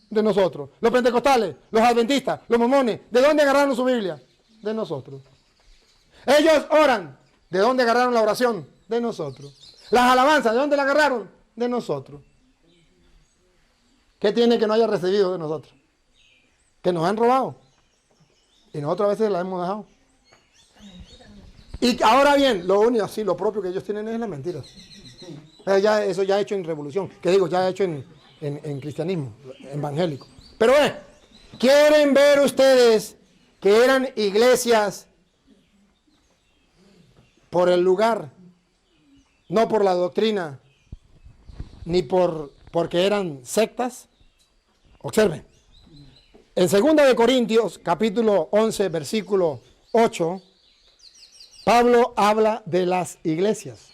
Speaker 4: de nosotros. Los pentecostales, los adventistas, los mormones, ¿de dónde agarraron su Biblia? De nosotros. Ellos oran. ¿De dónde agarraron la oración? De nosotros. Las alabanzas, ¿de dónde la agarraron? De nosotros. ¿Qué tiene que no haya recibido de nosotros? Que nos han robado. Y nosotros a veces la hemos dejado. Y ahora bien, lo único, sí, lo propio que ellos tienen es la mentira. Eso ya hecho en revolución. Que digo, ya hecho en cristianismo, evangélico. Pero ¿quieren ver ustedes que eran iglesias por el lugar, no por la doctrina, ni porque eran sectas? Observen. En 2 de Corintios, capítulo 11, versículo 8, Pablo habla de las iglesias.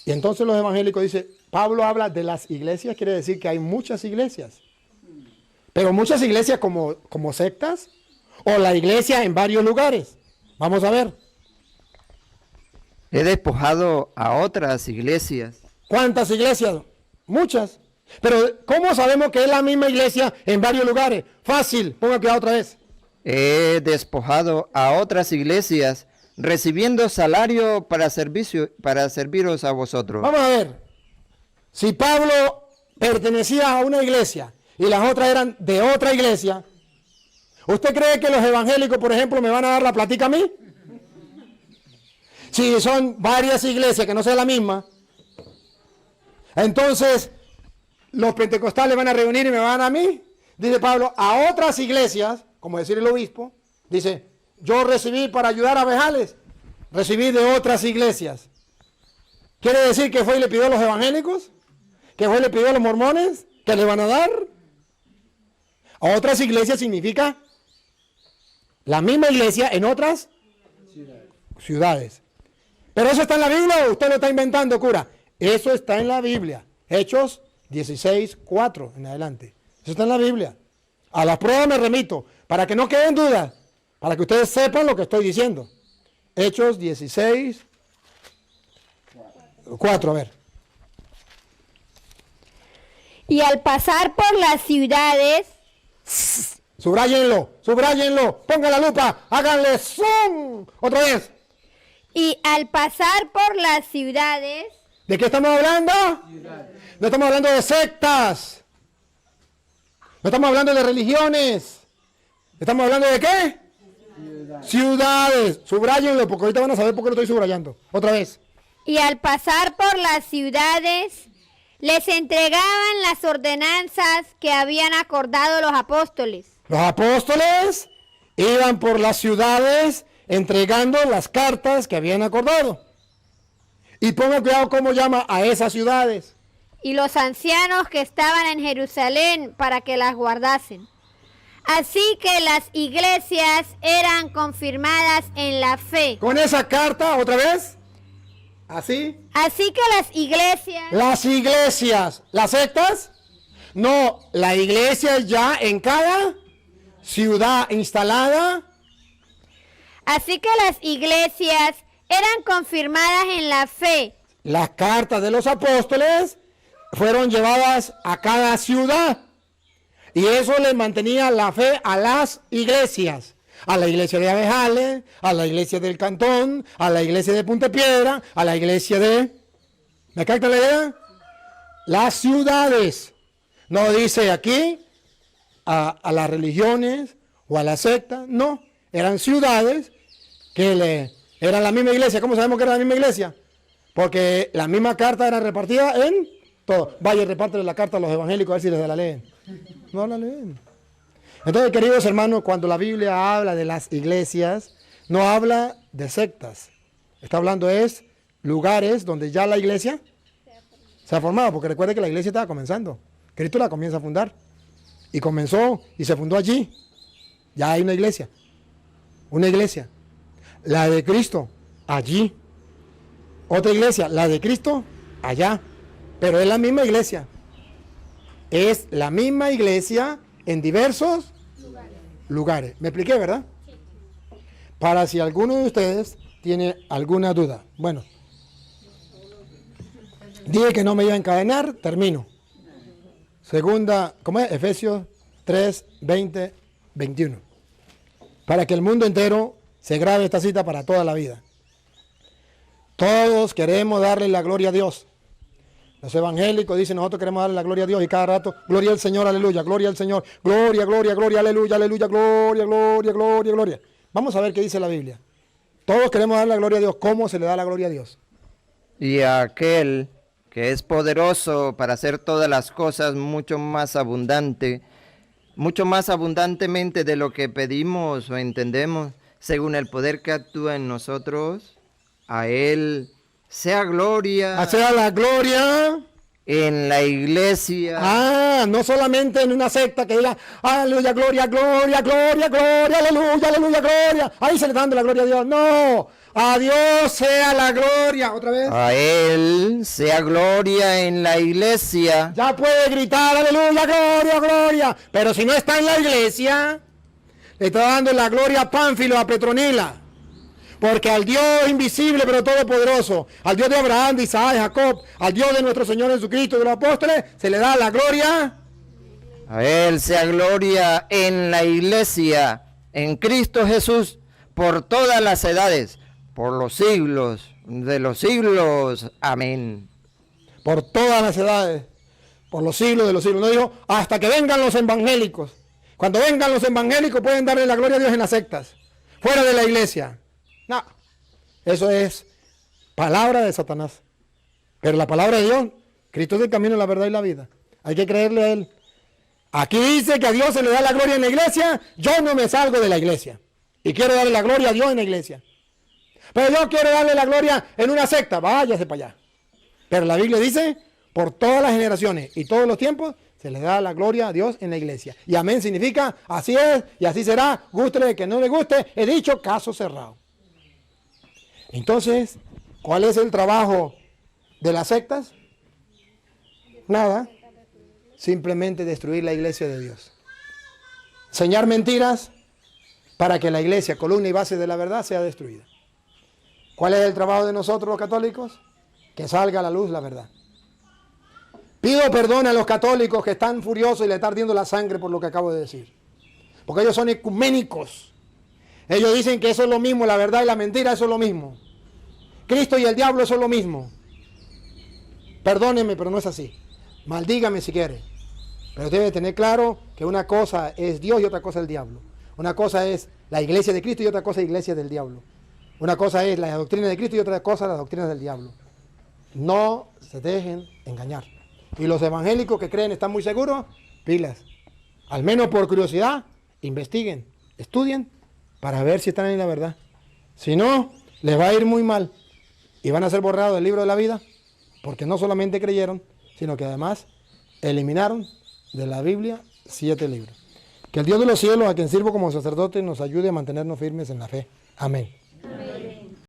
Speaker 4: Y entonces los evangélicos dicen, Pablo habla de las iglesias, quiere decir que hay muchas iglesias. Pero muchas iglesias como sectas, o la iglesia en varios lugares? Vamos a ver.
Speaker 3: He despojado a otras iglesias.
Speaker 4: ¿Cuántas iglesias? Muchas. Pero ¿cómo sabemos que es la misma iglesia en varios lugares? Fácil, ponga cuidado otra vez.
Speaker 3: He despojado a otras iglesias, recibiendo salario para serviros a vosotros.
Speaker 4: Vamos a ver. Si Pablo pertenecía a una iglesia y las otras eran de otra iglesia, ¿usted cree que los evangélicos, por ejemplo, me van a dar la platica a mí? Si son varias iglesias que no sea la misma, entonces los pentecostales van a reunir y me van a mí. Dice Pablo, a otras iglesias, como decir el obispo, dice, yo recibí para ayudar a Abejales, recibí de otras iglesias. ¿Quiere decir que fue y le pidió a los evangélicos? ¿Que fue y le pidió a los mormones? ¿Que le van a dar? A otras iglesias significa la misma iglesia en otras ciudades. Pero eso está en la Biblia o usted lo está inventando, cura. Eso está en la Biblia. Hechos 16:4 en adelante. Eso está en la Biblia. A las pruebas me remito, para que no queden dudas, para que ustedes sepan lo que estoy diciendo. Hechos 16:4, a ver.
Speaker 5: Y al pasar por las ciudades,
Speaker 4: Subrayenlo, pongan la lupa, háganle zoom. Otra vez.
Speaker 5: y al pasar por las ciudades,
Speaker 4: ¿De qué estamos hablando? No estamos hablando de sectas. No estamos hablando de religiones. ¿Estamos hablando de qué? Ciudades. Subrayenlo, porque ahorita van a saber por qué lo estoy subrayando. Otra vez.
Speaker 5: y al pasar por las ciudades, les entregaban las ordenanzas que habían acordado los apóstoles.
Speaker 4: Los apóstoles iban por las ciudades entregando las cartas que habían acordado. Y ponga cuidado cómo llama a esas ciudades.
Speaker 5: Y los ancianos que estaban en Jerusalén para que las guardasen. Así que las iglesias eran confirmadas en la fe.
Speaker 4: Con esa carta, otra vez. Así.
Speaker 5: Así que las iglesias,
Speaker 4: Las sectas. No, la iglesia ya en cada ciudad instalada.
Speaker 5: así que las iglesias eran confirmadas en la fe.
Speaker 4: Las cartas de los apóstoles fueron llevadas a cada ciudad. Y eso le mantenía la fe a las iglesias. A la iglesia de Abejales, a la iglesia del Cantón, a la iglesia de Punta Piedra, a la iglesia de... ¿Me capta la idea? Las ciudades. No dice aquí a las religiones o a la secta. No, eran ciudades que eran la misma iglesia. ¿Cómo sabemos que era la misma iglesia? Porque la misma carta era repartida en todo. Vaya, repártele la carta a los evangélicos a ver si les la leen. No la leen. Entonces, queridos hermanos, cuando la Biblia habla de las iglesias, no habla de sectas. Está hablando es lugares donde ya la iglesia se ha formado. Porque recuerde que la iglesia estaba comenzando. Cristo la comienza a fundar. Y comenzó y se fundó allí. Ya hay una iglesia. Una iglesia. La de Cristo, allí. Otra iglesia, la de Cristo, allá. Pero es la misma iglesia. Es la misma iglesia en diversos lugares. ¿Me expliqué, verdad? Sí. Para si alguno de ustedes tiene alguna duda. Bueno. Dije que no me iba a encadenar, termino. Segunda, ¿cómo es? Efesios 3, 20, 21. Para que el mundo entero se grabe esta cita para toda la vida. Todos queremos darle la gloria a Dios. Los evangélicos dicen, nosotros queremos darle la gloria a Dios y cada rato, gloria al Señor, aleluya, gloria al Señor, gloria, gloria, gloria, aleluya, aleluya, gloria, gloria, gloria, gloria. Vamos a ver qué dice la Biblia. Todos queremos darle la gloria a Dios. ¿Cómo se le da la gloria a Dios?
Speaker 3: Y a aquel que es poderoso para hacer todas las cosas mucho más abundantemente de lo que pedimos o entendemos, según el poder que actúa en nosotros, a Él sea gloria.
Speaker 4: Sea la gloria
Speaker 3: en la iglesia.
Speaker 4: No solamente en una secta que diga, aleluya, gloria, gloria, gloria, gloria, aleluya, aleluya, gloria. Ahí se le está dando la gloria a Dios. No, a Dios sea la gloria. Otra vez.
Speaker 3: A Él sea gloria en la iglesia.
Speaker 4: Ya puede gritar, aleluya, gloria, gloria. Pero si no está en la iglesia, está dando la gloria a Pánfilo, a Petronila. Porque al Dios invisible pero todopoderoso, al Dios de Abraham, de Isaac, de Jacob, al Dios de nuestro Señor Jesucristo y de los apóstoles, se le da la gloria.
Speaker 3: A Él sea gloria en la iglesia, en Cristo Jesús, por todas las edades, por los siglos de los siglos. Amén.
Speaker 4: Por todas las edades, por los siglos de los siglos. No dijo, hasta que vengan los evangélicos. Cuando vengan los evangélicos pueden darle la gloria a Dios en las sectas, fuera de la iglesia. No, eso es palabra de Satanás. Pero la palabra de Dios, Cristo es el camino, la verdad y la vida. Hay que creerle a Él. Aquí dice que a Dios se le da la gloria en la iglesia. Yo no me salgo de la iglesia. Y quiero darle la gloria a Dios en la iglesia. Pero yo quiero darle la gloria en una secta. Váyase para allá. Pero la Biblia dice, por todas las generaciones y todos los tiempos, se le da la gloria a Dios en la iglesia. Y amén significa, así es y así será. Gústele que no le guste. He dicho, caso cerrado. Entonces, ¿cuál es el trabajo de las sectas? Nada. Simplemente destruir la iglesia de Dios. Enseñar mentiras para que la iglesia, columna y base de la verdad, sea destruida. ¿Cuál es el trabajo de nosotros los católicos? Que salga a la luz la verdad. Pido perdón a los católicos que están furiosos y le está ardiendo la sangre por lo que acabo de decir. Porque ellos son ecuménicos. Ellos dicen que eso es lo mismo, la verdad y la mentira, eso es lo mismo. Cristo y el diablo, eso es lo mismo. Perdónenme, pero no es así. Maldígame si quiere. Pero debe tener claro que una cosa es Dios y otra cosa es el diablo. Una cosa es la iglesia de Cristo y otra cosa es la iglesia del diablo. Una cosa es la doctrina de Cristo y otra cosa la doctrina del diablo. No se dejen engañar. Y los evangélicos que creen están muy seguros, pilas. Al menos por curiosidad, investiguen, estudien para ver si están en la verdad. Si no, les va a ir muy mal y van a ser borrados del libro de la vida porque no solamente creyeron, sino que además eliminaron de la Biblia 7 libros. Que el Dios de los cielos, a quien sirvo como sacerdote, nos ayude a mantenernos firmes en la fe. Amén.